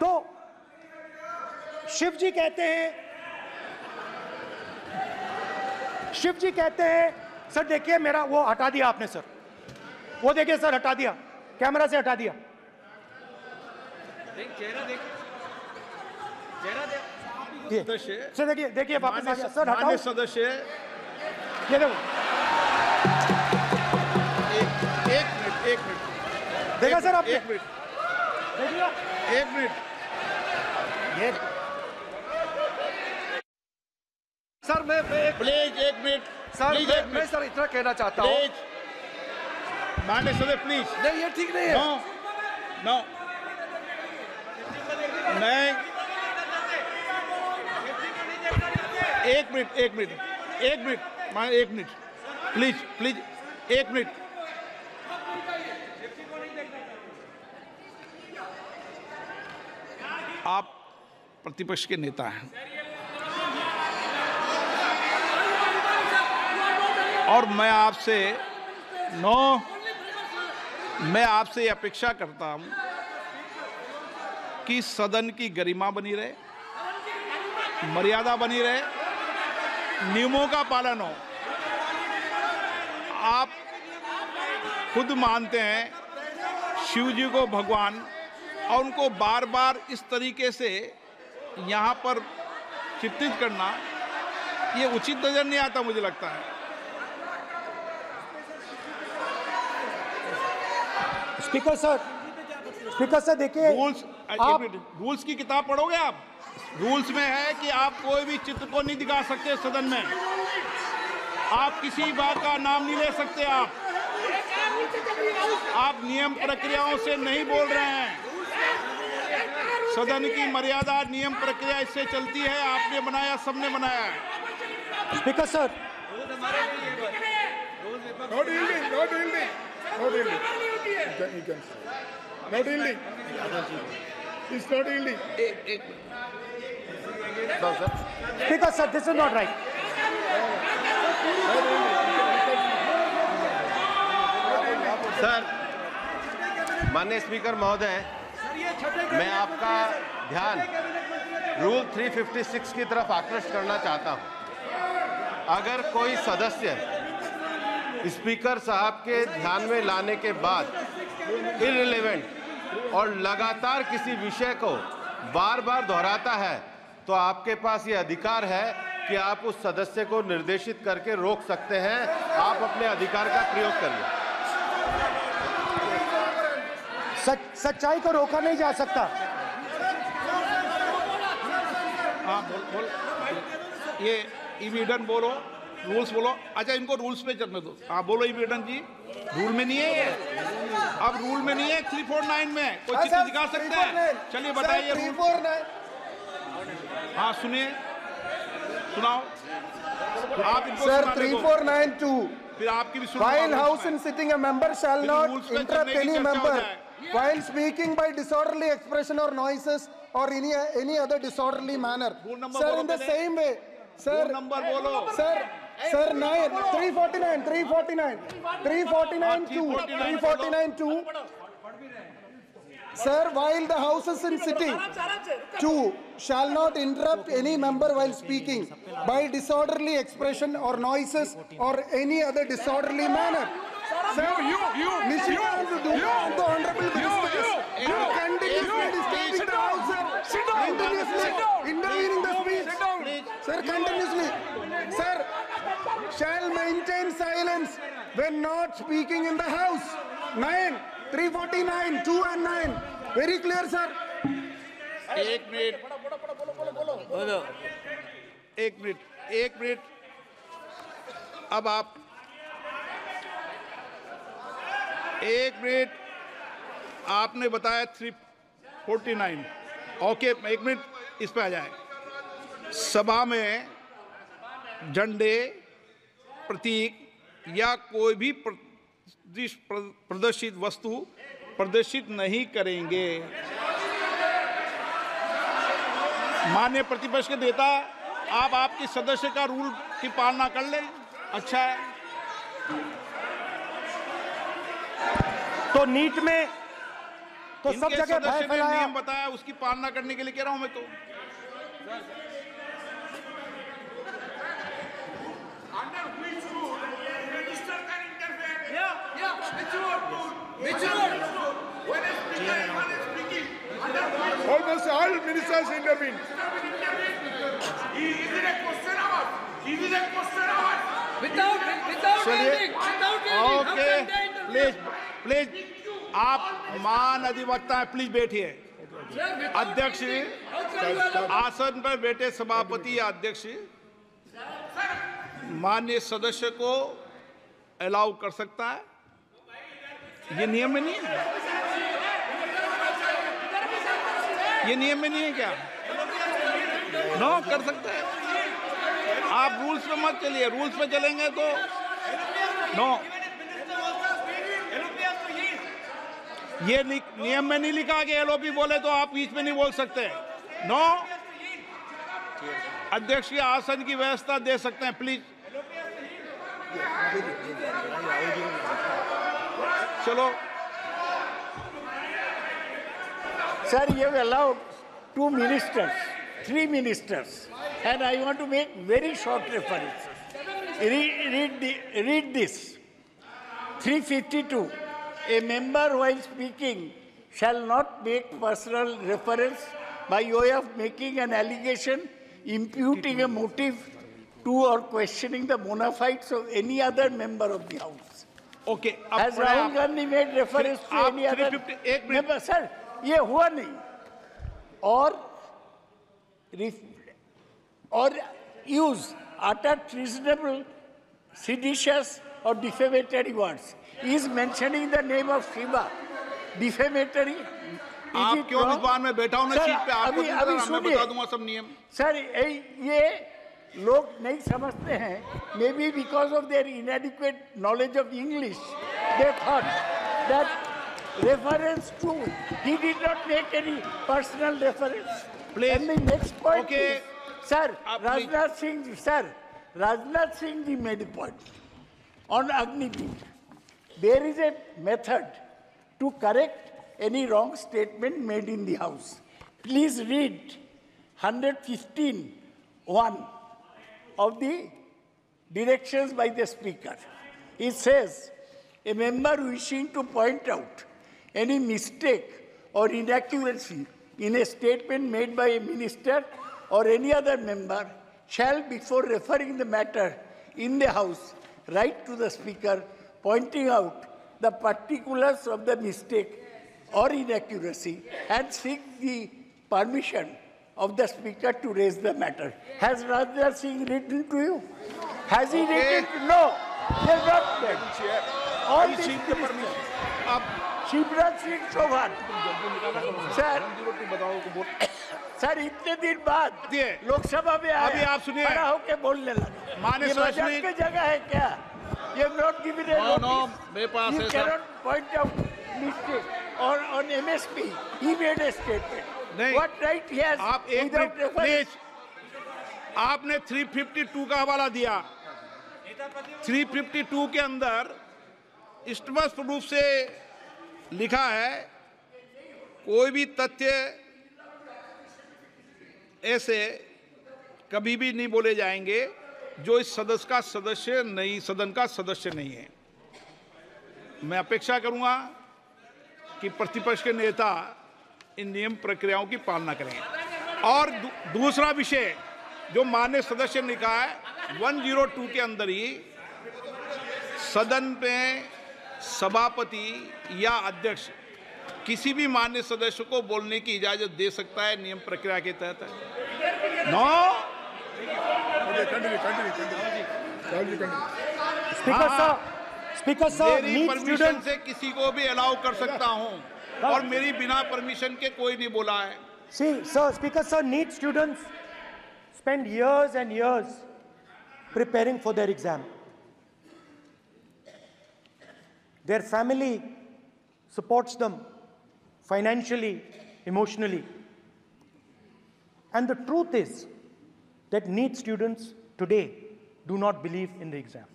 तो शिव जी कहते हैं, सर देखिए मेरा वो हटा दिया आपने सर, वो देखिए सर हटा दिया, कैमरा से हटा दिया। चेहरा देखिए, चेहरा सदस्य सर देखिए वापस आ गया सर, हटाओ सदस्य। ये देखो, एक मिनट देखा सर आपने? एक मिनट ये सर मैं प्लीज एक मिनट सर मैं सर इतना कहना चाहता हूँ, माननीय सदस्य प्लीज। नहीं ये ठीक नहीं है। नो मैं एक मिनट प्लीज एक मिनट। आप प्रतिपक्ष के नेता हैं और मैं आपसे अपेक्षा करता हूं कि सदन की गरिमा बनी रहे, मर्यादा बनी रहे, नियमों का पालन हो। आप खुद मानते हैं शिव जी को भगवान, और उनको बार बार इस तरीके से यहाँ पर चित्रित करना ये उचित नजर नहीं आता, मुझे लगता है। स्पीकर सर देखिए, रूल्स की किताब पढ़ोगे आप? रूल्स में है कि आप कोई भी चित्र को नहीं दिखा सकते सदन में, आप किसी बात का नाम नहीं ले सकते। आप नियम प्रक्रियाओं से नहीं बोल रहे हैं। सदन की मर्यादा, नियम प्रक्रिया इससे चलती है। आपने बनाया, सबने बनाया है। Speaker sir, speaker sir, this is not right. Sir, माननीय स्पीकर महोदय, मैं आपका ध्यान रूल 356 की तरफ आकृष्ट करना चाहता हूं। अगर कोई सदस्य स्पीकर साहब के ध्यान में लाने के बाद इररिलेवेंट और लगातार किसी विषय को बार बार दोहराता है, तो आपके पास ये अधिकार है कि आप उस सदस्य को निर्देशित करके रोक सकते हैं। आप अपने अधिकार का प्रयोग करिए। सच्चाई को रोका नहीं जा सकता। हाँ बोल ये इविडेंट बोलो, रूल्स बोलो। अच्छा, इनको रूल्स पे चलने दो। हाँ बोलो इविडेंट जी, रूल में नहीं है ये, अब रूल में नहीं है। 349 में कोई चित्र दिखा सकता है? चलिए बताइए रूल। हाँ सुनिए, सुनाओ आप इनको। सर 3492, फिर आपकी भी सुनो। While house in sitting, a member shall not interrupt any member while speaking by disorderly expression or noises or any other disorderly manner. Sir, in the same way, sir, number bolo. Sir 349 Sir, while the house is in sitting, 2 shall not interrupt any member while speaking by disorderly expression or noises or any other disorderly manner. Sir, you honorable ministers, you continuously disturbing the house, sir. Continuously intervening the speech. Sir, continuously. Sir, shall maintain silence when not speaking in the House. 9, 349, 2 and 9. Very clear, sir. एक minute. अब आप एक minute, आपने बताया 349। Okay, एक minute, इस पे आ जाए। सभा में झंडे, प्रतीक या कोई भी प्रदर्शित वस्तु प्रदर्शित नहीं करेंगे। माननीय प्रतिपक्ष के नेता, आप आपकी सदस्य का रूल की पालना कर लें, अच्छा है। तो नीट में तो सब इनके जगह भय सदस्य ने फैलाया। नियम बताया, उसकी पालना करने के लिए कह रहा हूं मैं तो। Almost all ministers intervened. Okay, please आप मान अधिवक्ता हैं, प्लीज बैठिए। अध्यक्ष, आसन पर बैठे सभापति या अध्यक्ष माननीय सदस्य को अलाउ कर सकता है, ये नियम में नहीं है। ये नियम में नहीं है क्या? नो, कर सकते हैं। आप रूल्स पे मत चलिए, रूल्स पे चलेंगे तो नो। ये नियम में नहीं लिखा कि एलओपी बोले तो आप बीच में नहीं बोल सकते। नो, अध्यक्ष के आसन की व्यवस्था दे सकते हैं, प्लीज। चलो Sir, you have allowed 2 ministers, 3 ministers, and I want to make very short references. Read this. 352. A member while speaking shall not make personal reference by way of making an allegation, imputing a motive to or questioning the bona fides of any other member of the House. Okay. Has Rahul Gandhi made reference to any other member? Sir, ये हुआ नहीं। और use utter treasonable, seditious or defamatory words. Is mentioning the name of Shiva defamatory? आप क्यों विद्वान में बैठा हूं ना सीट पे? आपको मैं बता दूंगा सब नियम। सर, ये लोग नहीं समझते हैं। Maybe because of their inadequate knowledge of English, they thought that reference to, he did not make any personal reference. Please. And the next point Okay. is, sir, Rajnath Singh ji made a point on Agniveer. There is a method to correct any wrong statement made in the House. Please read 115(1) of the directions by the Speaker. It says, a member wishing to point out any mistake or inaccuracy in a statement made by a minister or any other member shall, before referring the matter in the House, write to the Speaker pointing out the particulars of the mistake or inaccuracy and seek the permission of the Speaker to raise the matter. Has Rajnath Singh written to you? Has he written? No. He has not done. All these ministers. Shivraj Singh Chouhan sir इतने दिन बाद लोकसभा में अभी आप सुनिए, खड़ा होके बोलने लगा। माननीय मजाक की जगह है क्या? ये नॉट गिवन ए नोटिस। मेरे पास है You cannot point out mistake or on MSP he made a statement. नहीं, What right he has? आप एक मिनट प्लीज। आपने 352 का हवाला दिया। 352 के अंदर स्पष्ट रूप से लिखा है, कोई भी तथ्य ऐसे कभी भी नहीं बोले जाएंगे जो इस सदस्य का सदस्य नहीं, सदन का सदस्य नहीं है। मैं अपेक्षा करूंगा कि प्रतिपक्ष के नेता इन नियम प्रक्रियाओं की पालना करें। और दूसरा विषय जो माननीय सदस्य ने कहा है, 102 के अंदर ही सदन में सभापति या अध्यक्ष किसी भी मान्य सदस्य को बोलने की इजाजत दे सकता है, नियम प्रक्रिया के तहत है। नो स्पीकर सर, मेरी परमिशन से किसी को भी अलाउ कर सकता हूं और मेरी बिना परमिशन के कोई नहीं बोला है। See, sir, Speaker sir, NEET students spend years and years preparing for their exam. Their family supports them financially, emotionally. And the truth is that NEET students today do not believe in the exam.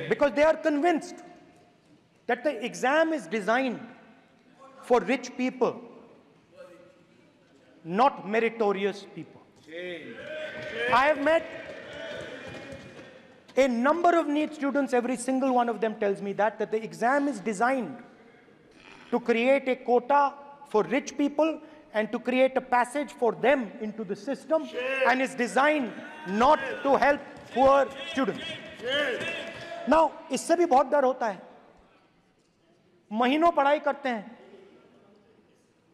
Because they are convinced that the exam is designed for rich people, not meritorious people. I have met a number of NEET students, every single one of them tells me that the exam is designed to create a quota for rich people and to create a passage for them into the system, and is designed not to help poor students. Now, इससे भी बहुत डर होता है। महीनों पढ़ाई करते हैं,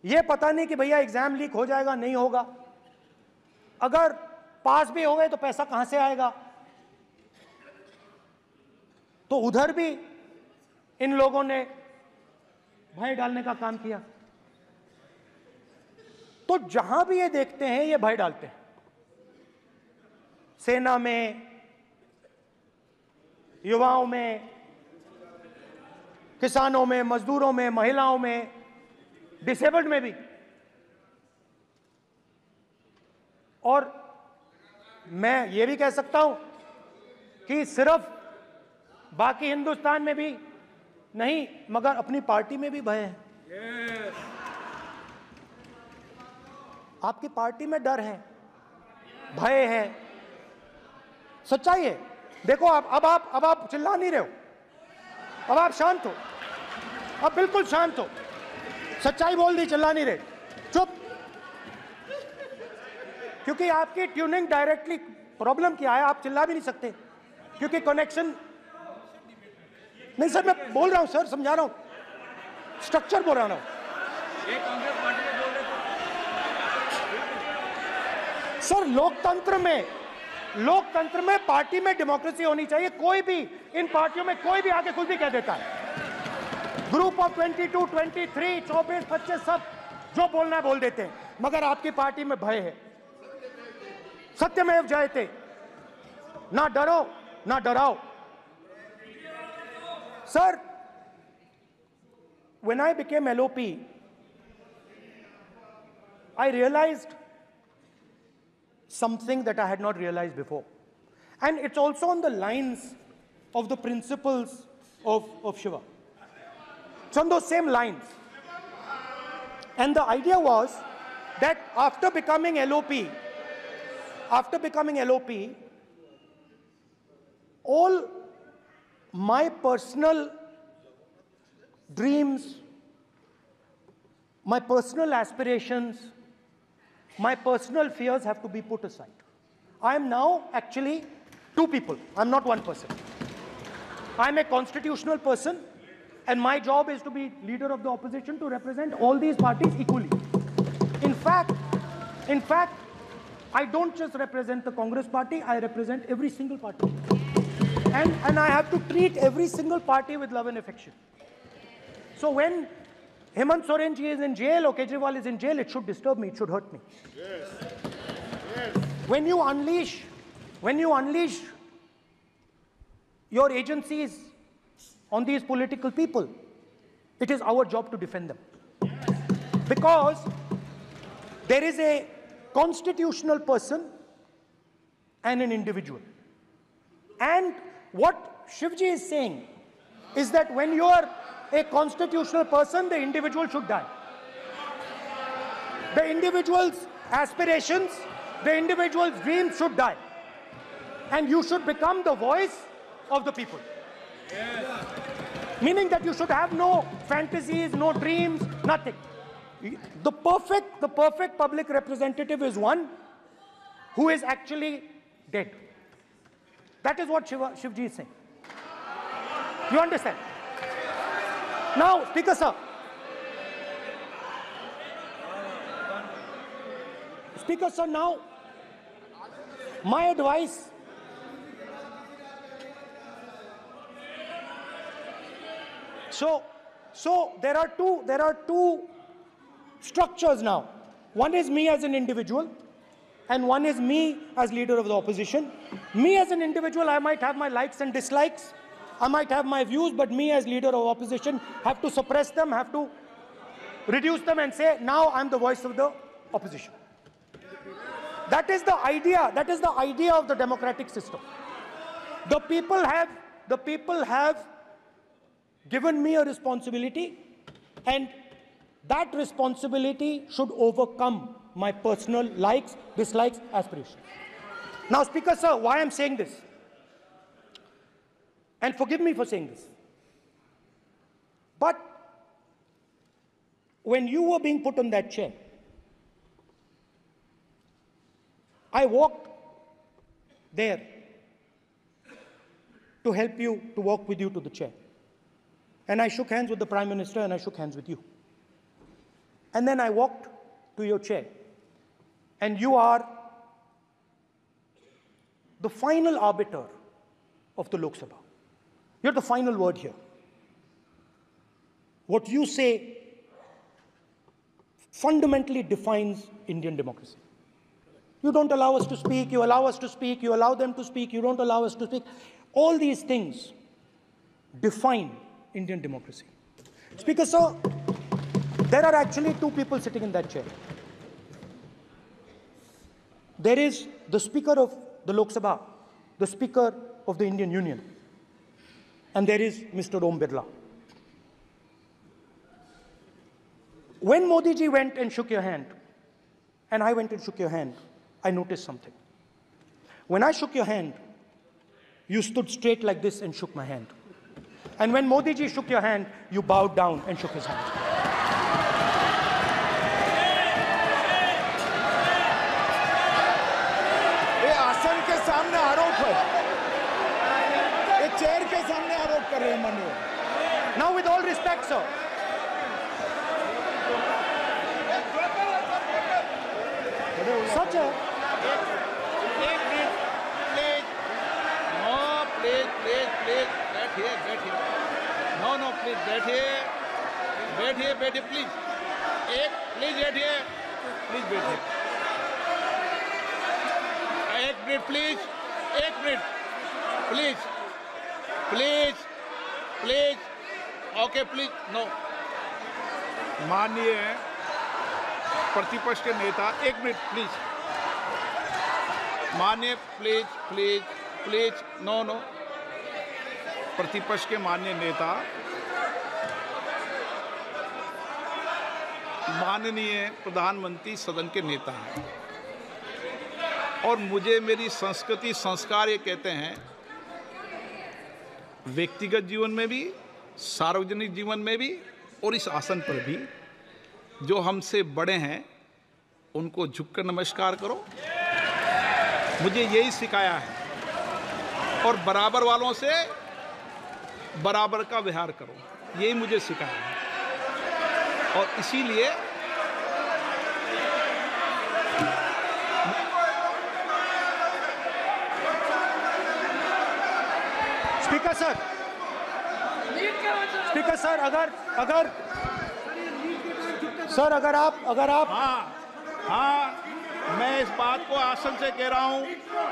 ये पता नहीं कि भैया एग्जाम लीक हो जाएगा नहीं होगा, अगर पास भी हो गए तो पैसा कहां से आएगा। तो उधर भी इन लोगों ने भय डालने का काम किया। तो जहां भी ये देखते हैं ये भय डालते हैं। सेना में, युवाओं में, किसानों में, मजदूरों में, महिलाओं में, डिसेबल्ड में भी। और मैं ये भी कह सकता हूं कि सिर्फ बाकी हिंदुस्तान में भी नहीं, मगर अपनी पार्टी में भी भय है। आपकी पार्टी में डर है, भय है, सच्चाई है। देखो अब आप चिल्ला नहीं रहे हो, अब आप शांत हो, अब बिल्कुल शांत हो। सच्चाई बोल दी, चिल्ला नहीं रहे, चुप। क्योंकि आपकी ट्यूनिंग डायरेक्टली प्रॉब्लम क्या है, आप चिल्ला भी नहीं सकते क्योंकि कनेक्शन नहीं। सर मैं बोल रहा हूं, सर समझा रहा हूं, स्ट्रक्चर बोल रहा हूं। सर लोकतंत्र में पार्टी में डेमोक्रेसी होनी चाहिए। कोई भी इन पार्टियों में कोई भी आके कुछ भी कह देता है। ग्रुप ऑफ 22, 23, 24, 25 सब जो बोलना है बोल देते हैं, मगर आपकी पार्टी में भय है। सत्यमेव जयते, ना डरो ना डराओ। Sir, when I became LOP, I realized something that I had not realized before. And it's also on the lines of the principles of Shiva. It's on those same lines. And the idea was that after becoming LOP, all my personal dreams, my personal aspirations, my personal fears have to be put aside. I am now actually two people. I'm not one person. I'm a constitutional person, and my job is to be leader of the opposition, to represent all these parties equally. In fact, I don't just represent the Congress party, I represent every single party. And I have to treat every single party with love and affection. So when Hemant Soren ji is in jail or Kejriwal is in jail, it should disturb me, it should hurt me. Yes. Yes. When you unleash your agencies on these political people, it is our job to defend them. Yes. Because there is a constitutional person and an individual. And what Shivji is saying is that when you are a constitutional person, the individual should die. The individual's aspirations, the individual's dreams should die. And you should become the voice of the people. Yes. Meaning that you should have no fantasies, no dreams, nothing. The perfect public representative is one who is actually dead. That is what Shivji is saying. You understand? Now, Speaker sir. Speaker sir, now, my advice. So there are two structures now. One is me as an individual, and one is me as leader of the opposition. Me as an individual, I might have my likes and dislikes. I might have my views, but me as leader of opposition have to suppress them, have to reduce them and say, now I'm the voice of the opposition. That is the idea. That is the idea of the democratic system. The people have given me a responsibility, and that responsibility should overcome my personal likes, dislikes, aspirations. Now, Speaker sir, why I'm saying this, and forgive me for saying this, but when you were being put on that chair, I walked there to help you, to walk with you to the chair. And I shook hands with the Prime Minister, and I shook hands with you. And then I walked to your chair. And you are the final arbiter of the Lok Sabha. You're the final word here. What you say fundamentally defines Indian democracy. You don't allow us to speak, you allow us to speak, you allow them to speak, you don't allow us to speak. All these things define Indian democracy. Speaker sir, there are actually two people sitting in that chair. There is the Speaker of the Lok Sabha, the Speaker of the Indian Union, and there is Mr. Om Birla. When Modi ji went and shook your hand, and I went and shook your hand, I noticed something. When I shook your hand, you stood straight like this and shook my hand. And when Modi ji shook your hand, you bowed down and shook his hand. ये आसन के सामने आरोप है, ये chair के सामने आरोप कर रहे हैं माननीय। Now, with all respect, sir. Such a... एक मिनट, प्लीज। नो, प्लीज, बैठिए। नो, प्लीज, बैठिए, प्लीज। प्लीज बैठिए। एक minute, please. Okay, please, no. माननीय प्रतिपक्ष के नेता, एक मिनट प्लीज। माननीय प्लीज, नो। प्रतिपक्ष के माननीय नेता, माननीय प्रधानमंत्री सदन के नेता हैं, और मुझे मेरी संस्कृति संस्कार ये कहते हैं, व्यक्तिगत जीवन में भी, सार्वजनिक जीवन में भी, और इस आसन पर भी, जो हमसे बड़े हैं उनको झुककर नमस्कार करो। मुझे यही सिखाया है, और बराबर वालों से बराबर का व्यवहार करो, यही मुझे सिखाया है। और इसीलिए स्पीकर सर, अगर आप हाँ, मैं इस बात को आसन से कह रहा हूं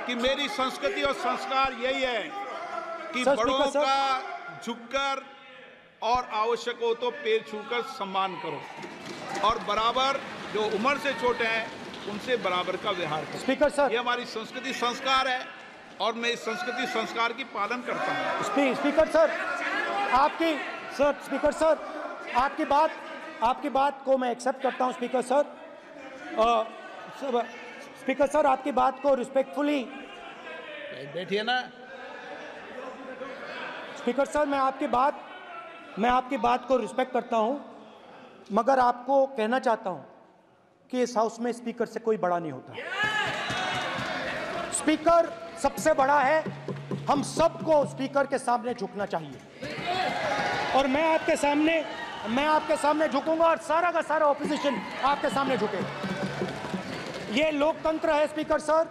कि मेरी संस्कृति और संस्कार यही है कि बड़ों का झुककर और आवश्यक हो तो पैर छूकर सम्मान करो, और बराबर जो उम्र से छोटे हैं उनसे बराबर का व्यवहार करो। स्पीकर सर, ये हमारी संस्कृति संस्कार है, और मैं इस संस्कृति संस्कार की पालन करता हूँ। स्पीकर सर, आपकी बात को मैं एक्सेप्ट करता हूँ। स्पीकर सर, आपकी बात को रिस्पेक्टफुली बैठिए ना। स्पीकर सर, मैं आपकी बात को रिस्पेक्ट करता हूँ, मगर आपको कहना चाहता हूँ कि इस हाउस में स्पीकर से कोई बड़ा नहीं होता। स्पीकर सबसे बड़ा है, हम सबको स्पीकर के सामने झुकना चाहिए और मैं आपके सामने झुकूंगा और सारा का सारा ऑपोजिशन आपके सामने झुकेगा। ये लोकतंत्र है स्पीकर सर,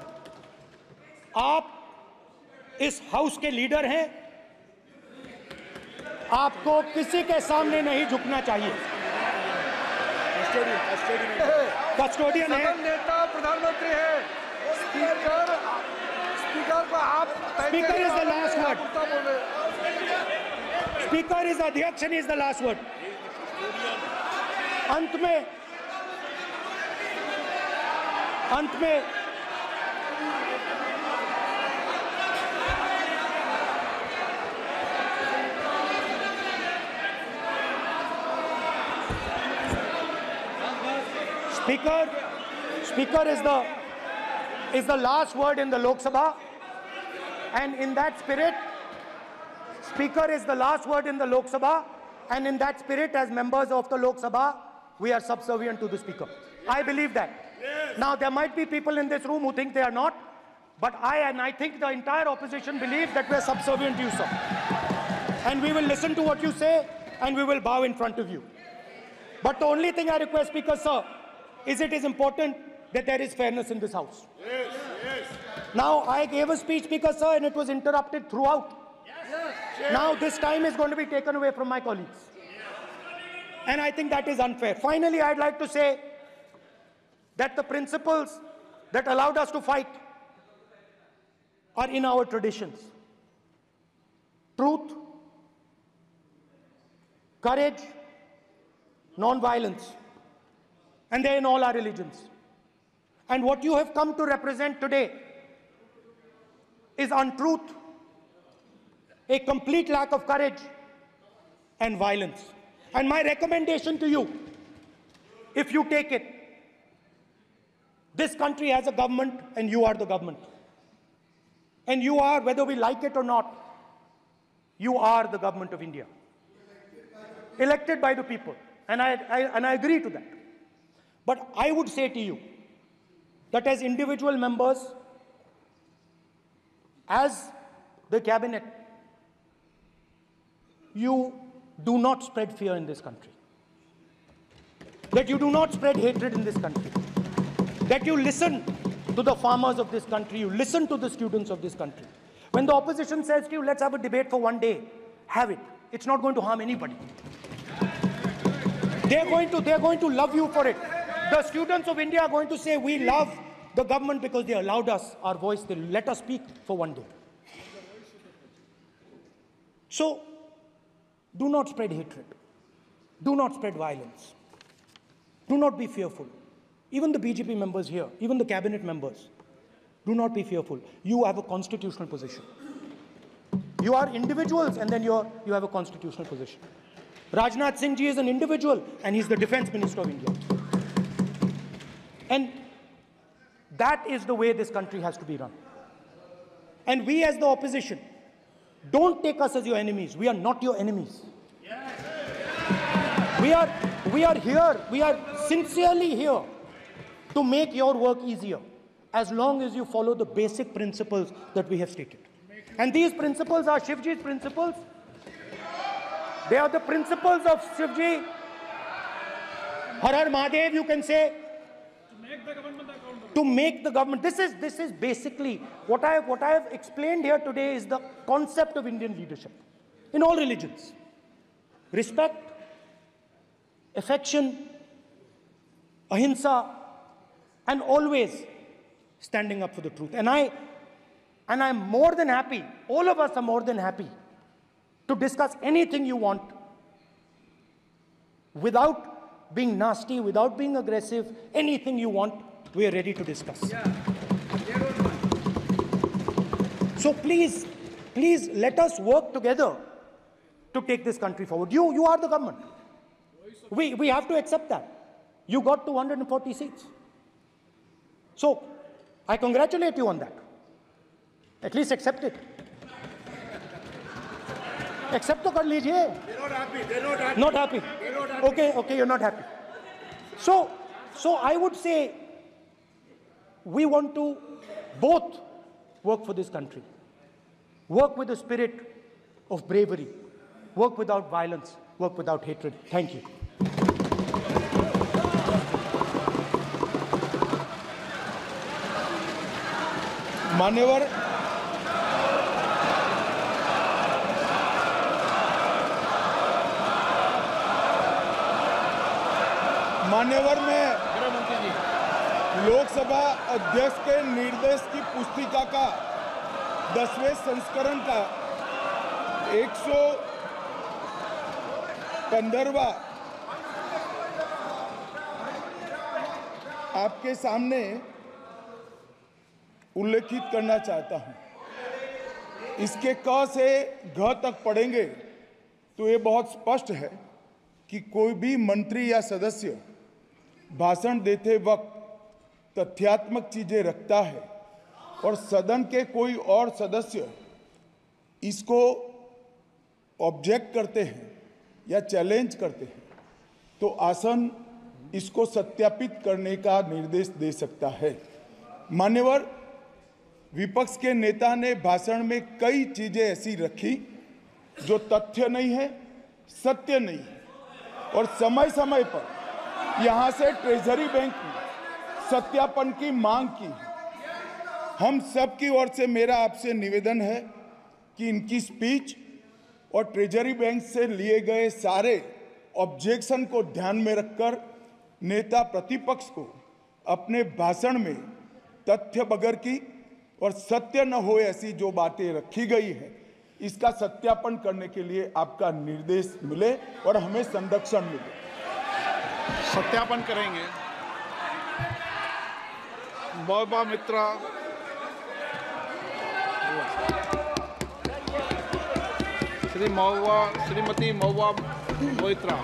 आप इस हाउस के लीडर हैं, आपको किसी के सामने नहीं झुकना चाहिए। कस्टोडियन है, नेता प्रधानमंत्री है, स्पीकर को आप speaker is the last word, speaker is अध्यक्ष and is the last word. अंत में Speaker is the last word in the Lok Sabha, and in that spirit, Speaker is the last word in the Lok Sabha, and in that spirit, as members of the Lok Sabha, we are subservient to the Speaker. I believe that. Now, there might be people in this room who think they are not, but I think the entire opposition believes that we are subservient to you, sir. And we will listen to what you say, and we will bow in front of you. But the only thing I request, Speaker, sir, is it is important that there is fairness in this house. Yes, yes. Now, I gave a speech, Speaker, sir, and it was interrupted throughout. Yes. Now, this time is going to be taken away from my colleagues. And I think that is unfair. Finally, I'd like to say that the principles that allowed us to fight are in our traditions. Truth, courage, non-violence. And they're in all our religions. And what you have come to represent today is untruth, a complete lack of courage, and violence. And my recommendation to you, if you take it, this country has a government and you are the government. And you are, whether we like it or not, you are the government of India. Elected by the people. And I agree to that. But I would say to you that as individual members, as the cabinet, you do not spread fear in this country. That you do not spread hatred in this country. That you listen to the farmers of this country, you listen to the students of this country. When the opposition says to you, let's have a debate for one day, have it. It's not going to harm anybody. They're going to love you for it. The students of India are going to say, we love the government because they allowed us our voice, they let us speak for one day. So, do not spread hatred. Do not spread violence. Do not be fearful. Even the BJP members here, even the cabinet members, do not be fearful. You have a constitutional position. You are individuals and then you have a constitutional position. Rajnath Singh ji is an individual and he's the Defense Minister of India. And that is the way this country has to be run. And we as the opposition, don't take us as your enemies. We are not your enemies. We are here, we are sincerely here to make your work easier, as long as you follow the basic principles that we have stated. And these principles are Shivji's principles. They are the principles of Shivji. Har Har Mahadev, you can say. To make the government. This is basically what I have explained here today is the concept of Indian leadership in all religions. Respect, affection, ahimsa, and always standing up for the truth. And I'm more than happy, all of us are more than happy to discuss anything you want without being nasty, without being aggressive, anything you want, we are ready to discuss. So please let us work together to take this country forward. You are the government. We have to accept that. You got 240 seats. So I congratulate you on that. At least accept it. Accept to kar lijiye. They're not happy. They're not happy. Not happy. They're not happy. Okay, you're not happy. So I would say we want to both work for this country. Work with a spirit of bravery. Work without violence. Work without hatred. Thank you. मान्यवर में लोकसभा अध्यक्ष के निर्देश की पुस्तिका का 10वें संस्करण का 115वां आपके सामने उल्लेखित करना चाहता हूं। इसके क से घ तक पढ़ेंगे तो ये बहुत स्पष्ट है कि कोई भी मंत्री या सदस्य भाषण देते वक्त तथ्यात्मक चीजें रखता है और सदन के कोई और सदस्य इसको ऑब्जेक्ट करते हैं या चैलेंज करते हैं तो आसन इसको सत्यापित करने का निर्देश दे सकता है। मान्यवर, विपक्ष के नेता ने भाषण में कई चीजें ऐसी रखी जो तथ्य नहीं है, सत्य नहीं है और समय समय पर यहां से ट्रेजरी बैंक ने सत्यापन की मांग की। हम सब की ओर से मेरा आपसे निवेदन है कि इनकी स्पीच और ट्रेजरी बैंक से लिए गए सारे ऑब्जेक्शन को ध्यान में रखकर नेता प्रतिपक्ष को अपने भाषण में तथ्य बगैर की और सत्य न हो ऐसी जो बातें रखी गई है इसका सत्यापन करने के लिए आपका निर्देश मिले और हमें संरक्षण मिले। सत्यापन करेंगे। महुआ मित्रा, श्रीमती महुआ मोइत्रा।